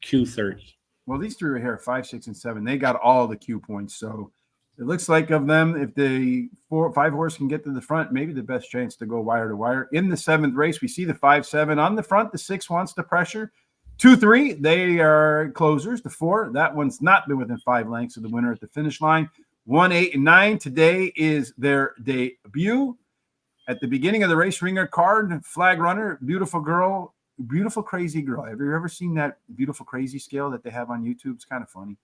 Speaker 2: Q30.
Speaker 1: Well, these 3 right here, 5, 6, and 7, they got all the Q points. So it looks like of them, if the 4, 5 horse can get to the front, maybe the best chance to go wire to wire. In the 7th race, we see the 5, 7 on the front. The 6 wants to pressure. 2, 3, they are closers. The 4, that one's not been within 5 lengths of the winner at the finish line. 1, 8, and 9, today is their debut. At the beginning of the race, ringer card, flag runner, beautiful girl, beautiful crazy girl. Have you ever seen that beautiful crazy scale that they have on YouTube? It's kind of funny.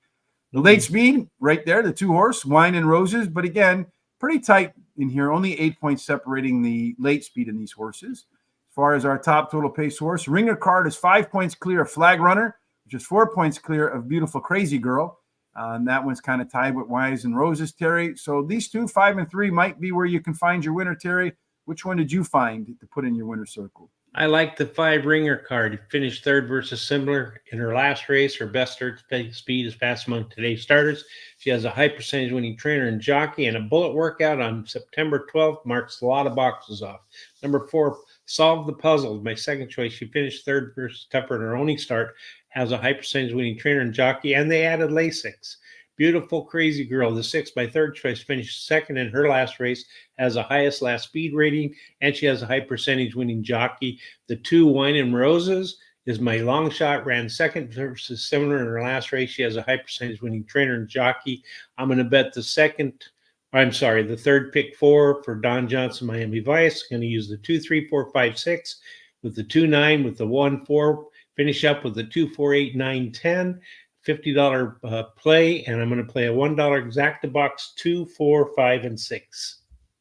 Speaker 1: The late speed right there, the 2 horse, Wine and Roses. But again, pretty tight in here. Only 8 points separating the late speed in these horses. As far as our top total pace horse, ringer card is 5 points clear of Flag Runner, which is 4 points clear of Beautiful Crazy Girl. And that one's kind of tied with Wise and Roses, Terry. So these 2, 5 and 3 might be where you can find your winner, Terry. Which one did you find to put in your winner circle?
Speaker 2: I like the 5 ringer card. Finished 3rd versus similar in her last race. Her best third speed is fast among today's starters. She has a high percentage winning trainer and jockey, and a bullet workout on September 12th marks a lot of boxes off. Number 4, Solve the Puzzle, my second choice. She finished 3rd versus Tupper in her only start. Has a high percentage winning trainer and jockey, and they added Lasix. Beautiful Crazy Girl, the 6 by third choice, finished 2nd in her last race, has the highest last speed rating, and she has a high percentage winning jockey. The 2 Wine and Roses is my long shot, ran 2nd versus similar in her last race. She has a high percentage winning trainer and jockey. I'm going to bet the 3rd pick 4 for Don Johnson, Miami Vice. I'm going to use the 2, 3, 4, 5, 6 with the 2, 9 with the 1, 4. Finish up with the 2, 4, 8, 9, 10. $50 play, and I'm going to play a $1 exacta box 2, 4, 5, and 6.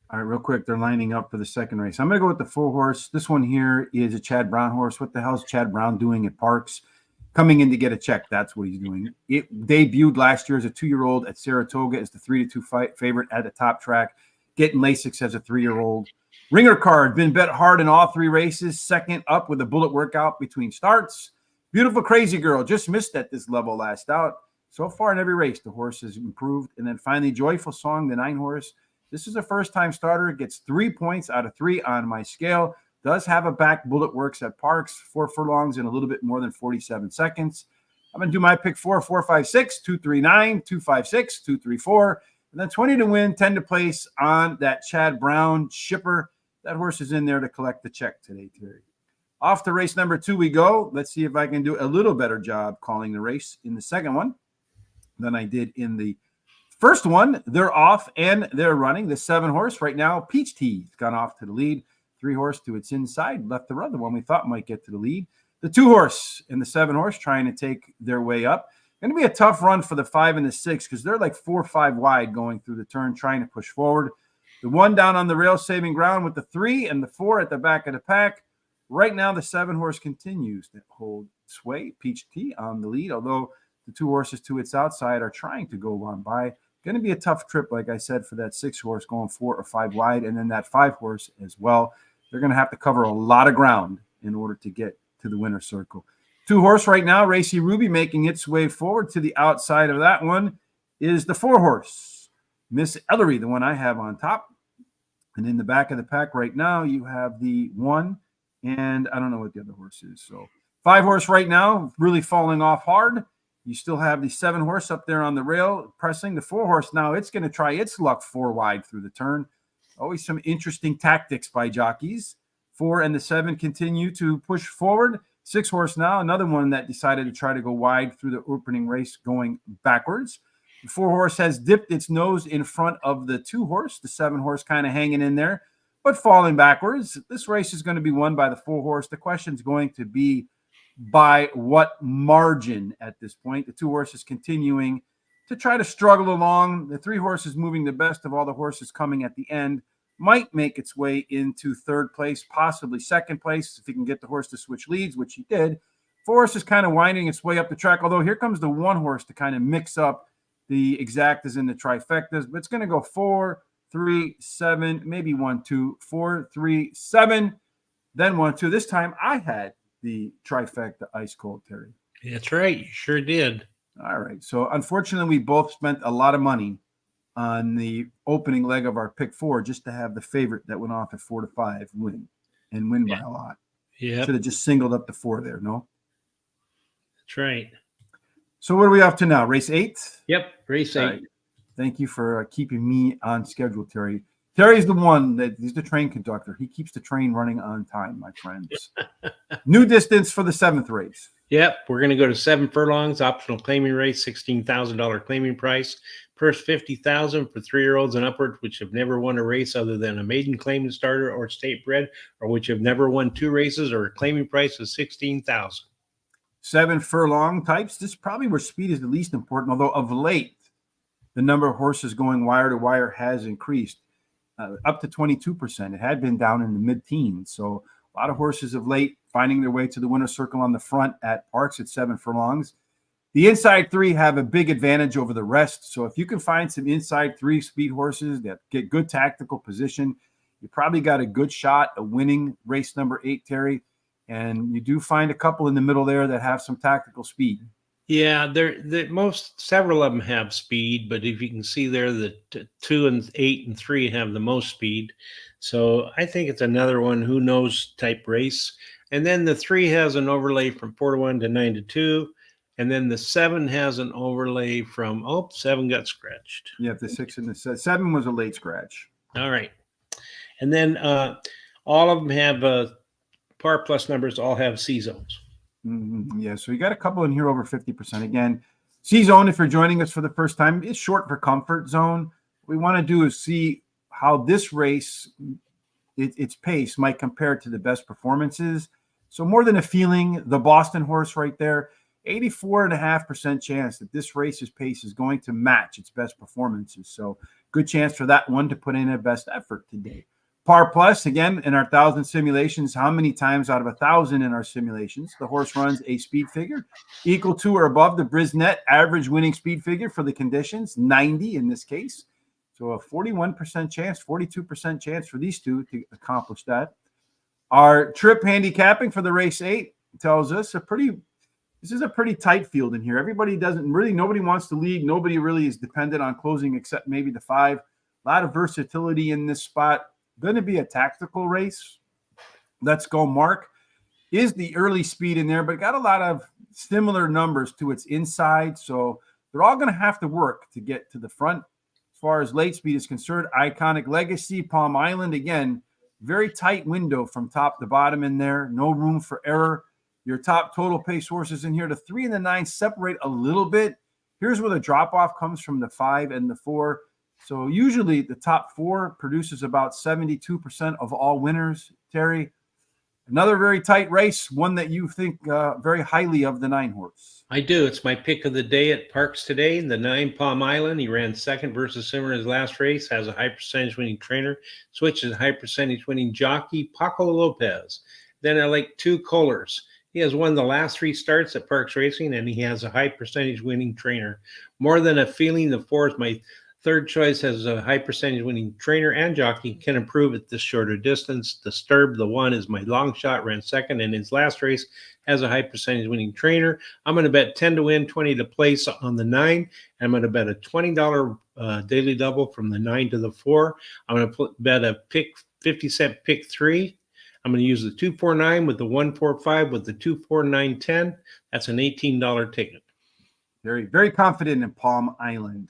Speaker 1: All right, real quick, they're lining up for the second race. I'm going to go with the 4 horse. This one here is a Chad Brown horse. What the hell is Chad Brown doing at Parx? Coming in to get a check. That's what he's doing. It debuted last year as a 2-year-old at Saratoga as the 3-2 favorite at the top track. Getting Lasix as a 3-year-old. Ringer card, been bet hard in all 3 races. 2nd up with a bullet workout between starts. Beautiful Crazy Girl just missed at this level last out. So far in every race, the horse has improved. And then finally, Joyful Song, the 9 horse. This is a first-time starter. Gets 3 points out of 3 on my scale. Does have a back bullet works at Parx, 4 furlongs in a little bit more than 47 seconds. I'm going to do my pick 4, 4, 5, 6, 2, 3, 9, 2, 5, 6, 2, 3, 4. And then 20 to win, 10 to place on that Chad Brown shipper. That horse is in there to collect the check today, Terry. Off to race number 2 we go. Let's see if I can do a little better job calling the race in the second one than I did in the first one. They're off and they're running. The 7 horse right now, Peach Tea's gone off to the lead. 3 horse to its inside, left the run, the one we thought might get to the lead. The 2 horse and the 7 horse trying to take their way up. Going to be a tough run for the 5 and the 6 because they're like 4 or 5 wide going through the turn, trying to push forward. The 1 down on the rail, saving ground with the 3 and the 4 at the back of the pack. Right now, the 7 horse continues to hold sway. Peach Tea on the lead, although the 2 horses to its outside are trying to go on by. Going to be a tough trip, like I said, for that 6 horse going 4 or 5 wide, and then that 5 horse as well. They're going to have to cover a lot of ground in order to get to the winner's circle. 2 horse right now, Racy Ruby, making its way forward to the outside of that one is the 4 horse, Miss Ellery, the one I have on top. And in the back of the pack right now, you have the 1, and I don't know what the other horse is. So 5 horse right now, really falling off hard. You still have the 7 horse up there on the rail pressing. The 4 horse now, it's going to try its luck 4 wide through the turn. Always some interesting tactics by jockeys. 4 and the 7 continue to push forward. 6 horse now, another one that decided to try to go wide through the opening race going backwards. The 4 horse has dipped its nose in front of the 2 horse. The 7 horse kind of hanging in there, but falling backwards. This race is going to be won by the 4 horse. The question is going to be by what margin at this point. The 2 horses continuing to try to struggle along. The 3 horses moving the best of all the horses coming at the end might make its way into 3rd place, possibly 2nd place if he can get the horse to switch leads, which he did. 4 horse is kind of winding its way up the track, although here comes the 1 horse to kind of mix up the exactas and the trifectas, but it's going to go 4, 3, 7, maybe 1, 2, 4, 3, 7, then 1, 2. This time I had the trifecta ice cold, Terry.
Speaker 2: That's right. You sure did.
Speaker 1: All right. So unfortunately, we both spent a lot of money on the opening leg of our pick 4 just to have the favorite that went off at 4 to 5 win by a lot.
Speaker 2: Yeah.
Speaker 1: Should have just singled up the 4 there, no?
Speaker 2: That's right.
Speaker 1: So what are we up to now? Race 8?
Speaker 2: Yep, race 8.
Speaker 1: Right. Thank you for keeping me on schedule, Terry. Terry's the one he's the train conductor. He keeps the train running on time, my friends. New distance for the 7th race.
Speaker 2: Yep, we're going to go to 7 furlongs, optional claiming race, $16,000 claiming price. Purse $50,000 for 3-year-olds and upwards, which have never won a race other than a maiden claiming starter or state bred, or which have never won 2 races, or a claiming price of $16,000.
Speaker 1: 7 furlong types. This is probably where speed is the least important, although of late, the number of horses going wire to wire has increased up to 22%. It had been down in the mid-teens. So a lot of horses of late finding their way to the winner's circle on the front at Parx at 7 furlongs. The inside 3 have a big advantage over the rest. So if you can find some inside 3 speed horses that get good tactical position, you probably got a good shot of winning race number 8, Terry. And you do find a couple in the middle there that have some tactical speed.
Speaker 2: Yeah, several of them have speed, but if you can see there, the 2 and 8 and 3 have the most speed. So I think it's another one who knows type race. And then the 3 has an overlay from 4 to 1 to 9 to 2. And then the 7 has an overlay from 7 got scratched.
Speaker 1: Yeah, the 6 and the 7 was a late scratch.
Speaker 2: All right. And then all of them have Par Plus numbers, all have C zones.
Speaker 1: Mm-hmm. Yeah, so you got a couple in here over 50%. Again, C zone, if you're joining us for the first time, is short for comfort zone. What we want to do is see how this race, its pace might compare to the best performances. So more than a feeling, the Boston horse right there, 84.5% chance that this race's pace is going to match its best performances. So good chance for that one to put in a best effort today. Par Plus, again, in our 1,000 simulations, how many times out of 1,000 in our simulations, the horse runs a speed figure equal to or above the Brisnet average winning speed figure for the conditions, 90 in this case. So a 41% chance, 42% chance for these two to accomplish that. Our trip handicapping for the race 8 tells us this is a pretty tight field in here. Nobody wants to lead. Nobody really is dependent on closing except maybe the 5. A lot of versatility in this spot. Going to be a tactical race. Let's Go Mark is the early speed in there, but got a lot of similar numbers to its inside. So they're all going to have to work to get to the front. As far as late speed is concerned, Iconic Legacy, Palm Island, again, very tight window from top to bottom in there. No room for error. Your top total pace horses in here, the 3 and the 9 separate a little bit. Here's where the drop-off comes from the 5 and the 4. So usually the top 4 produces about 72% of all winners, Terry. Another very tight race, one that you think very highly of, the 9 horse.
Speaker 2: I do. It's my pick of the day at Parx today. The 9 Palm Island. He ran 2nd versus Simmer in his last race. Has a high percentage winning trainer. Switches a high percentage winning jockey, Paco Lopez. Then I like 2 Kohlers. He has won the last 3 starts at Parx Racing, and he has a high percentage winning trainer. More than a feeling, the 4 is my third choice has a high percentage winning trainer and jockey, can improve at this shorter distance. Disturb the one is my long shot, ran second in his last race, has a high percentage winning trainer. I'm going to bet 10 to win, 20 to place on the 9. I'm going to bet a $20 daily double from the 9 to the 4. I'm going to bet a pick 50-cent pick 3. I'm going to use the 249 with the 145 with the 249.10. That's an $18 ticket.
Speaker 1: Very, very confident in Palm Island.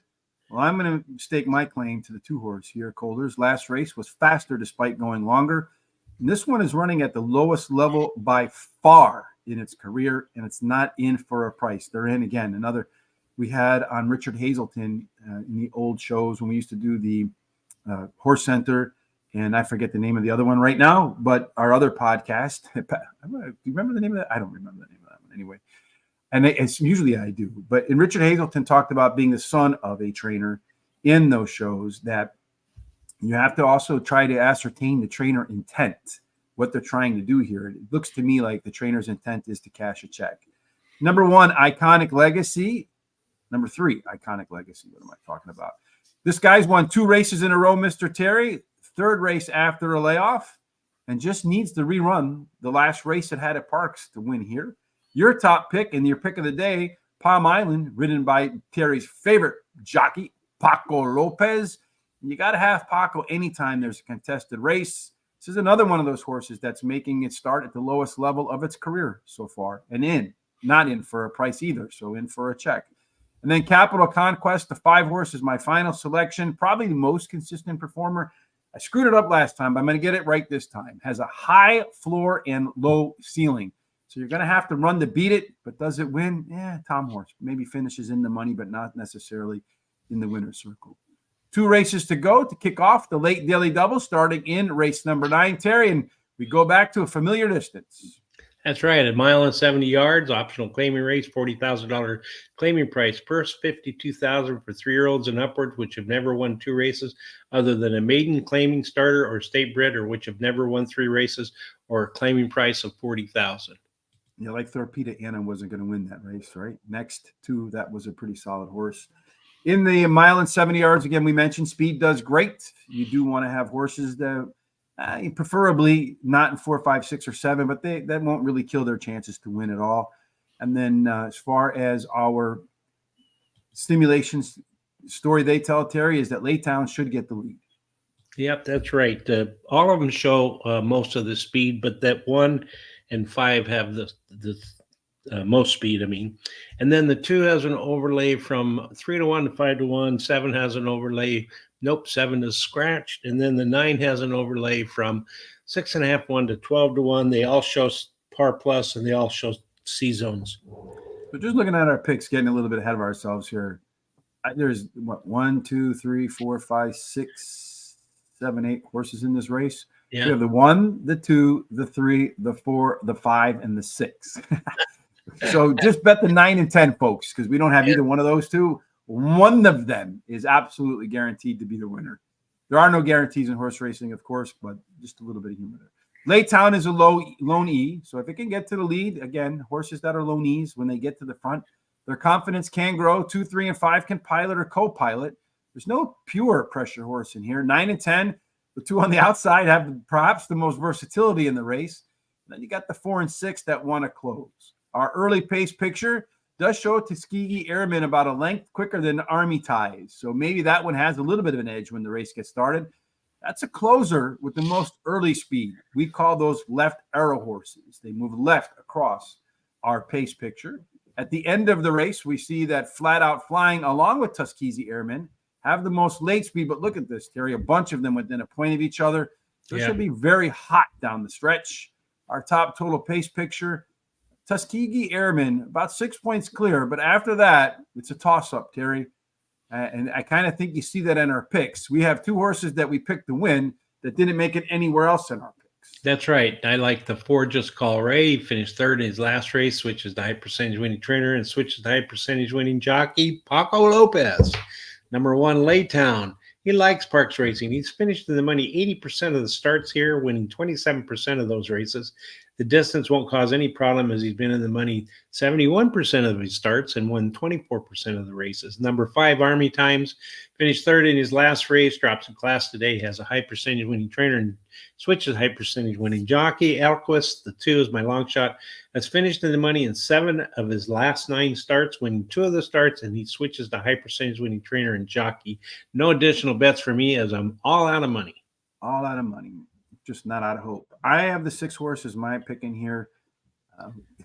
Speaker 1: Well, I'm going to stake my claim to the 2-horse here, Colders. Last race was faster despite going longer. And this one is running at the lowest level by far in its career, and it's not in for a price. They're in again. Another we had on Richard Hazelton in the old shows when we used to do the Horse Center, and I forget the name of the other one right now, but our other podcast. Do you remember the name of that? I don't remember the name of that one anyway. And it's usually I do, but in Richard Hazelton talked about being the son of a trainer in those shows, that you have to also try to ascertain the trainer intent, what they're trying to do here. It looks to me like the trainer's intent is to cash a check. Number 1, Iconic Legacy. Number 3, Iconic Legacy. What am I talking about? This guy's won 2 races in a row, Mr. Terry. 3rd race after a layoff, and just needs to rerun the last race it had at Parx to win here. Your top pick and your pick of the day, Palm Island, ridden by Terry's favorite jockey, Paco Lopez. You got to have Paco anytime there's a contested race. This is another one of those horses that's making it start at the lowest level of its career so far, and not in for a price either, so in for a check. And then Capital Conquest, the 5-horse is my final selection, probably the most consistent performer. I screwed it up last time, but I'm going to get it right this time. Has a high floor and low ceiling. So you're going to have to run to beat it, but does it win? Yeah, Tom Horse maybe finishes in the money, but not necessarily in the winner's circle. 2 races to go to kick off the late daily double, starting in race number 9, Terry, and we go back to a familiar distance.
Speaker 2: That's right. A mile and 70 yards, optional claiming race, $40,000 claiming price. Purse, $52,000 for 3-year-olds and upwards, which have never won 2 races, other than a maiden claiming starter or state bred, or which have never won 3 races, or a claiming price of $40,000.
Speaker 1: Yeah, like Thorpeda Anna wasn't going to win that race, right? Next to that was a pretty solid horse. In the mile and 70 yards, again, we mentioned speed does great. You do want to have horses that preferably not in 4, 5, 6, or 7, but that won't really kill their chances to win at all. And then as far as our stimulations story they tell, Terry, is that Laytown should get the lead.
Speaker 2: Yep, that's right. All of them show most of the speed, but that 1 and 5 have the most speed, and then the 2 has an overlay from 3 to 1 to 5 to 1. 7 has an overlay. Nope, 7 is scratched, and then the 9 has an overlay from 6.5 1 to 12 to 1. They all show par plus, and they all show C zones.
Speaker 1: So just looking at our picks, getting a little bit ahead of ourselves here. There's 1, 2, 3, 4, 5, 6, 7, 8 horses in this race. Yeah. We have the 1, the 2, the 3, the 4, the 5, and the 6. So just bet the 9 and 10, folks, because we don't have either one of those 2. One of them is absolutely guaranteed to be the winner. There are no guarantees in horse racing, of course, but just a little bit of humor there. Laytown is a lone E, so if it can get to the lead, again, horses that are lone E's, when they get to the front, their confidence can grow. 2, 3, and 5 can pilot or co-pilot. There's no pure pressure horse in here. 9 and 10, the 2 on the outside have perhaps the most versatility in the race. And then you got the 4 and 6 that want to close. Our early pace picture does show Tuskegee Airmen about a length quicker than Army Ties. So maybe that one has a little bit of an edge when the race gets started. That's a closer with the most early speed. We call those left arrow horses. They move left across our pace picture. At the end of the race, we see that Flat Out Flying, along with Tuskegee Airmen, have the most late speed. But look at this, Terry, a bunch of them within a point of each other. This should be very hot down the stretch. Our top total pace picture, Tuskegee Airmen, about 6 points clear. But after that, it's a toss-up, Terry. And I kind of think you see that in our picks. We have 2 horses that we picked to win that didn't make it anywhere else in our picks.
Speaker 2: That's right. I like the 4 Just Call Ray. He finished 3rd in his last race, which is the high percentage winning trainer, and switches the high percentage winning jockey, Paco Lopez. Number 1, Laytown. He likes Parx racing. He's finished in the money 80% of the starts here, winning 27% of those races. The distance won't cause any problem as he's been in the money 71% of his starts and won 24% of the races. Number 5, Army Times, finished third in his last race, drops a class today, has a high percentage winning trainer and switches high percentage winning jockey. Elquist, the 2, is my long shot, has finished in the money in 7 of his last 9 starts, winning 2 of the starts, and he switches to high percentage winning trainer and jockey. No additional bets for me as I'm all out of money.
Speaker 1: All out of money. Just not out of hope. I have the 6 horses my pick in here.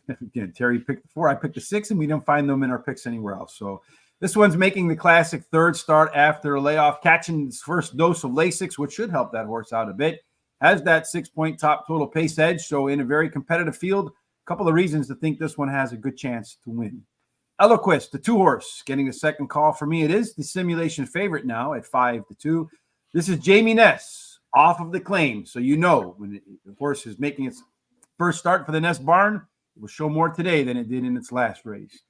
Speaker 1: Again, Terry picked the 4. I picked the 6, and we didn't find them in our picks anywhere else. So this one's making the classic third start after a layoff, catching his first dose of Lasix, which should help that horse out a bit. Has that 6-point top total pace edge. So in a very competitive field, a couple of reasons to think this one has a good chance to win. Eloquist, the 2 horse, getting a second call for me. It is the simulation favorite now at 5-2. This is Jamie Ness off of the claim. So you know when the horse is making its first start for the Ness barn, it will show more today than it did in its last race.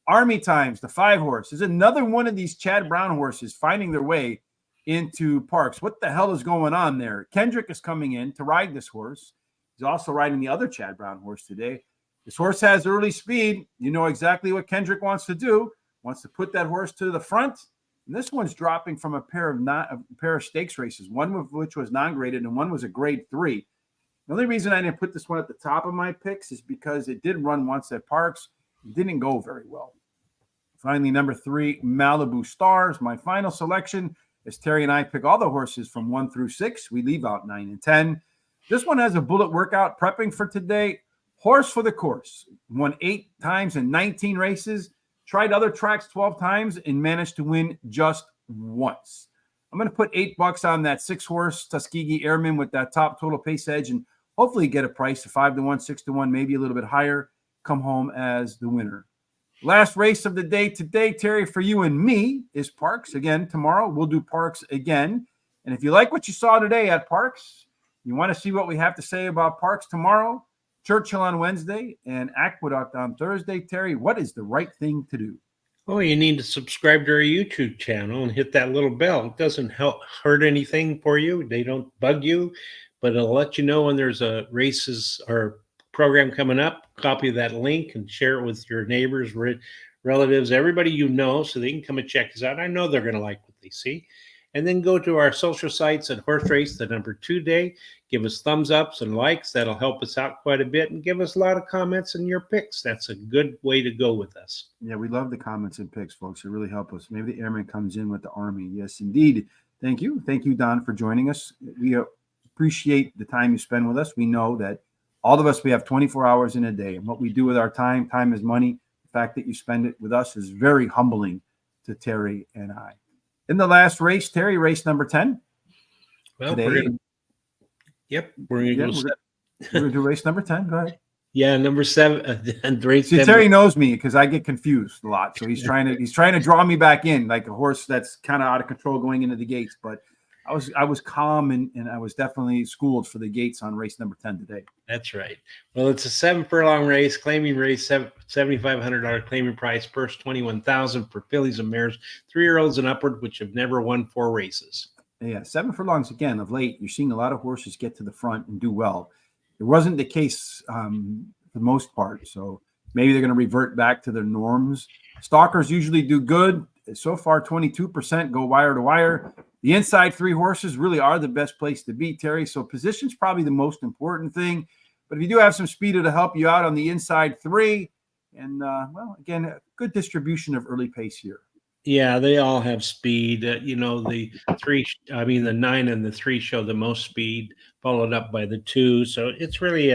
Speaker 1: Army Times, the 5 horse, is another one of these Chad Brown horses finding their way into Parx. What the hell is going on there? Kendrick is coming in to ride this horse. He's also riding the other Chad Brown horse today. This horse has early speed. You know exactly what Kendrick wants to do. Wants to put that horse to the front. And this one's dropping from a pair of stakes races, one of which was non-graded and one was a grade 3. The only reason I didn't put this one at the top of my picks is because it did run once at Parx. It didn't go very well. Finally, number 3, Malibu Stars. My final selection, as Terry and I pick all the horses from 1 through 6. We leave out 9 and 10. This one has a bullet workout prepping for today. Horse for the course. Won 8 times in 19 races. Tried other tracks 12 times and managed to win just once. I'm going to put $8 on that 6-horse Tuskegee Airman with that top total pace edge and hopefully get a price of 5-1, 6-1, maybe a little bit higher. Come home as the winner. Last race of the day today, Terry, for you and me is Parx. Again, tomorrow we'll do Parx again. And if you like what you saw today at Parx, you want to see what we have to say about Parx tomorrow, Churchill on Wednesday, and Aqueduct on Thursday. Terry, what is the right thing to do?
Speaker 2: Oh, you need to subscribe to our YouTube channel and hit that little bell. It doesn't hurt anything for you. They don't bug you, but it'll let you know when there's a races or program coming up. Copy that link and share it with your neighbors, relatives, everybody you know, so they can come and check us out. I know they're going to like what they see. And then go to our social sites at Horse Race, the number 2 day. Give us thumbs ups and likes. That'll help us out quite a bit. And give us a lot of comments and your picks. That's a good way to go with us.
Speaker 1: Yeah, we love the comments and picks, folks. It really help us. Maybe the Airman comes in with the Army. Yes, indeed. Thank you. Thank you, Don, for joining us. We appreciate the time you spend with us. We know that all of us, we have 24 hours in a day. And what we do with our time is money. The fact that you spend it with us is very humbling to Terry and I. In the last race, Terry, race number 10.
Speaker 2: Well,
Speaker 1: today,
Speaker 2: we're going
Speaker 1: to do race number 10. Go ahead.
Speaker 2: Yeah, number 7. And race
Speaker 1: See,
Speaker 2: 7.
Speaker 1: Terry knows me because I get confused a lot. So he's trying to draw me back in like a horse that's kind of out of control going into the gates. But I was calm and I was definitely schooled for the gates on race number 10 today.
Speaker 2: That's right. Well, it's a 7 furlong race, claiming race, $7,500 claiming price, purse $21,000 for fillies and mares, 3-year-olds and upward, which have never won 4 races.
Speaker 1: Yeah, 7 furlongs again. Of late, you're seeing a lot of horses get to the front and do well. It wasn't the case for the most part. So maybe they're going to revert back to their norms. Stalkers usually do good. So far, 22% go wire to wire. The inside 3 horses really are the best place to be, Terry. So position's probably the most important thing. But if you do have some speed, it'll help you out on the inside 3. And, well, again, a good distribution of early pace here.
Speaker 2: Yeah, they all have speed. The 9 and the 3 show the most speed, followed up by the 2. So it's really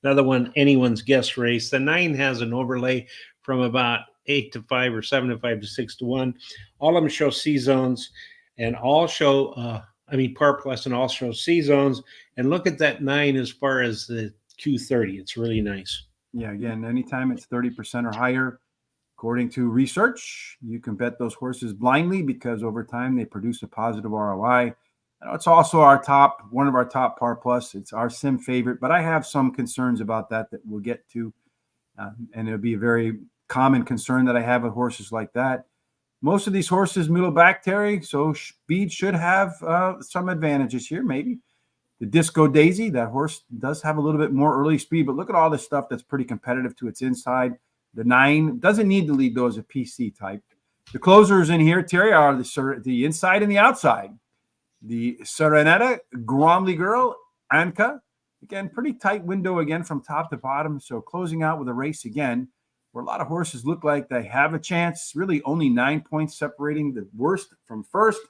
Speaker 2: another one, anyone's guess race. The 9 has an overlay from about 8-5 or 7-5 to 6-1. All of them show C zones. And all show, Par Plus and all show C zones. And look at that 9 as far as the Q30. It's really nice.
Speaker 1: Yeah, again, anytime it's 30% or higher, according to research, you can bet those horses blindly because over time they produce a positive ROI. It's also one of our top Par Plus. It's our sim favorite, but I have some concerns about that we'll get to. And it'll be a very common concern that I have with horses like that. Most of these horses middle back, Terry, so speed should have some advantages here, maybe. The Disco Daisy, that horse does have a little bit more early speed, but look at all this stuff that's pretty competitive to its inside. The 9 doesn't need to lead those a PC type. The closers in here, Terry, are the inside and the outside. The Serenetta, Gromley Girl, Anka. Again, pretty tight window again from top to bottom. So closing out with a race again, where a lot of horses look like they have a chance. Really only 9 points separating the worst from first.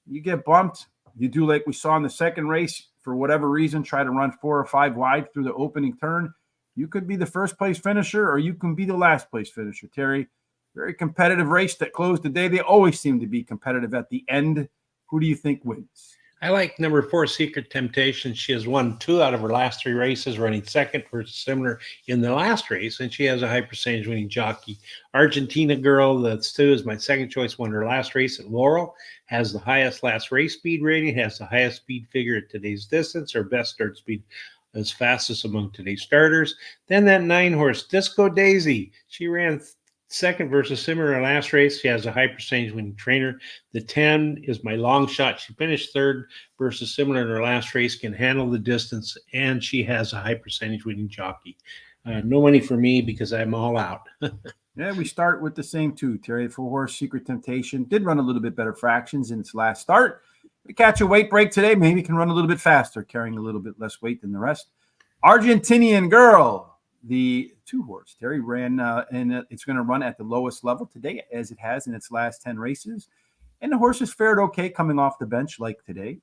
Speaker 1: You get bumped. You do like we saw in the second race. For whatever reason, try to run 4 or 5 wide through the opening turn. You could be the first place finisher or you can be the last place finisher, Terry. Very competitive race that closed the day. They always seem to be competitive at the end. Who do you think wins?
Speaker 2: I like number 4, Secret Temptation. She has won 2 out of her last 3 races, running second versus similar in the last race, and she has a high percentage winning jockey. Argentina Girl, that's 2, is my second choice, won her last race at Laurel, has the highest last race speed rating, has the highest speed figure at today's distance, her best start speed as fastest among today's starters. Then that 9 horse, Disco Daisy. She ran second versus similar last race. She has a high percentage winning trainer. The 10 is my long shot. She finished third versus similar in her last race, can handle the distance, and she has a high percentage winning jockey. No money for me because I'm all out.
Speaker 1: Yeah, we start with the same 2, Terry. 4 horse Secret Temptation did run a little bit better fractions in its last start. We catch a weight break today. Maybe can run a little bit faster, carrying a little bit less weight than the rest. Argentinian Girl. The 2 horse, Terry, ran, and it's going to run at the lowest level today, as it has in its last 10 races. And the horse has fared okay coming off the bench like today.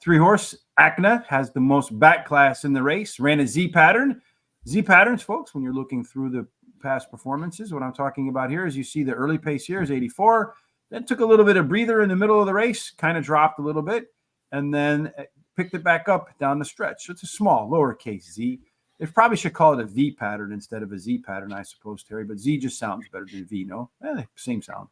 Speaker 1: 3 horse, Acna, has the most back class in the race, ran a Z pattern. Z patterns, folks, when you're looking through the past performances, what I'm talking about here is you see the early pace here is 84, then took a little bit of breather in the middle of the race, kind of dropped a little bit, and then picked it back up down the stretch. So it's a small, lowercase Z. They probably should call it a V pattern instead of a Z pattern, I suppose, Terry. But Z just sounds better than V, no? Same sound.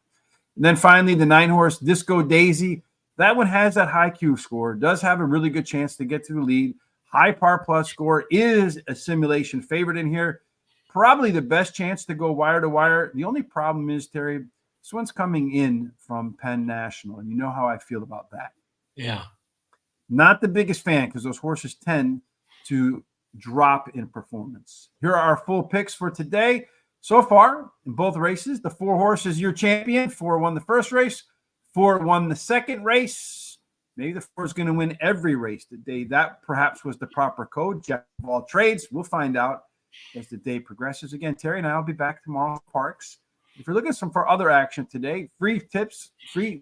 Speaker 1: And then finally, the 9 horse Disco Daisy. That one has that high Q score, does have a really good chance to get to the lead. High par plus score, is a simulation favorite in here. Probably the best chance to go wire to wire. The only problem is, Terry, this one's coming in from Penn National, and you know how I feel about that.
Speaker 2: Yeah.
Speaker 1: Not the biggest fan because those horses tend to drop in performance. Here are our full picks for today. So far, in both races, the 4 horse is your champion. 4 won the first race. 4 won the second race. Maybe the 4 is going to win every race today. That perhaps was the proper code. Jack of all trades. We'll find out as the day progresses. Again, Terry and I will be back tomorrow at Parx. If you're looking for other action today, free tips, why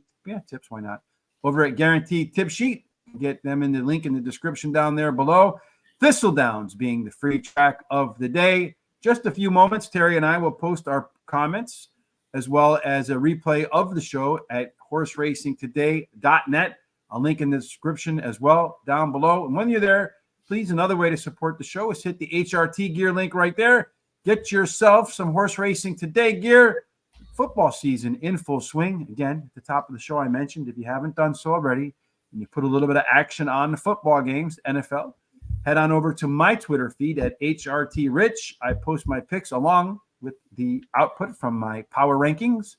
Speaker 1: not? Over at Guaranteed Tip Sheet. Get them in the link in the description down there below. Thistledowns being the free track of the day. Just a few moments, Terry and I will post our comments as well as a replay of the show at horseracingtoday.net. I'll link in the description as well down below. And when you're there, please, another way to support the show is hit the HRT gear link right there. Get yourself some Horse Racing Today gear. Football season in full swing. Again, at the top of the show, I mentioned, if you haven't done so already, and you put a little bit of action on the football games, NFL, head on over to my Twitter feed at HRTRich. I post my picks along with the output from my power rankings.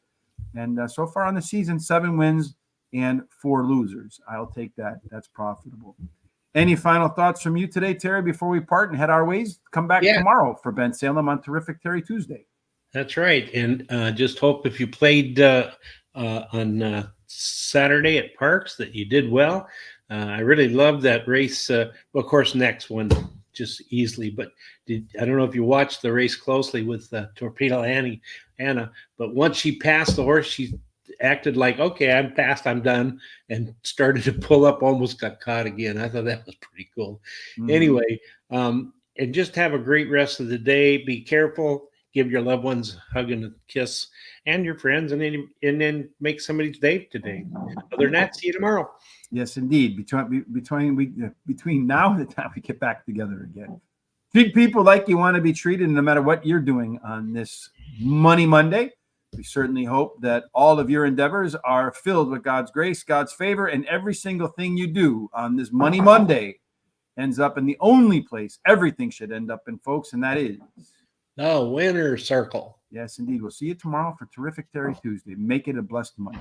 Speaker 1: And so far on the season, 7 wins and 4 losers. I'll take that. That's profitable. Any final thoughts from you today, Terry, before we part and head our ways? Come back tomorrow for Ben Salem on Terrific Terry Tuesday.
Speaker 2: That's right. And just hope if you played on Saturday at Parx that you did well. I really love that race. Well, of course, next one just easily. But I don't know if you watched the race closely with Torpedo Anna. But once she passed the horse, she acted like, okay, I'm past, I'm done, and started to pull up, almost got caught again. I thought that was pretty cool. Anyway, and just have a great rest of the day. Be careful. Give your loved ones a hug and a kiss, and your friends, and then make somebody's day today. Other than that, see you tomorrow.
Speaker 1: Yes, indeed. Between now and the time we get back together again. Treat people like you want to be treated, no matter what you're doing on this Money Monday. We certainly hope that all of your endeavors are filled with God's grace, God's favor, and every single thing you do on this Money Monday ends up in the only place everything should end up in, folks, and that is
Speaker 2: the winner's circle.
Speaker 1: Yes, indeed. We'll see you tomorrow for Terrific Terry Tuesday. Make it a blessed Monday.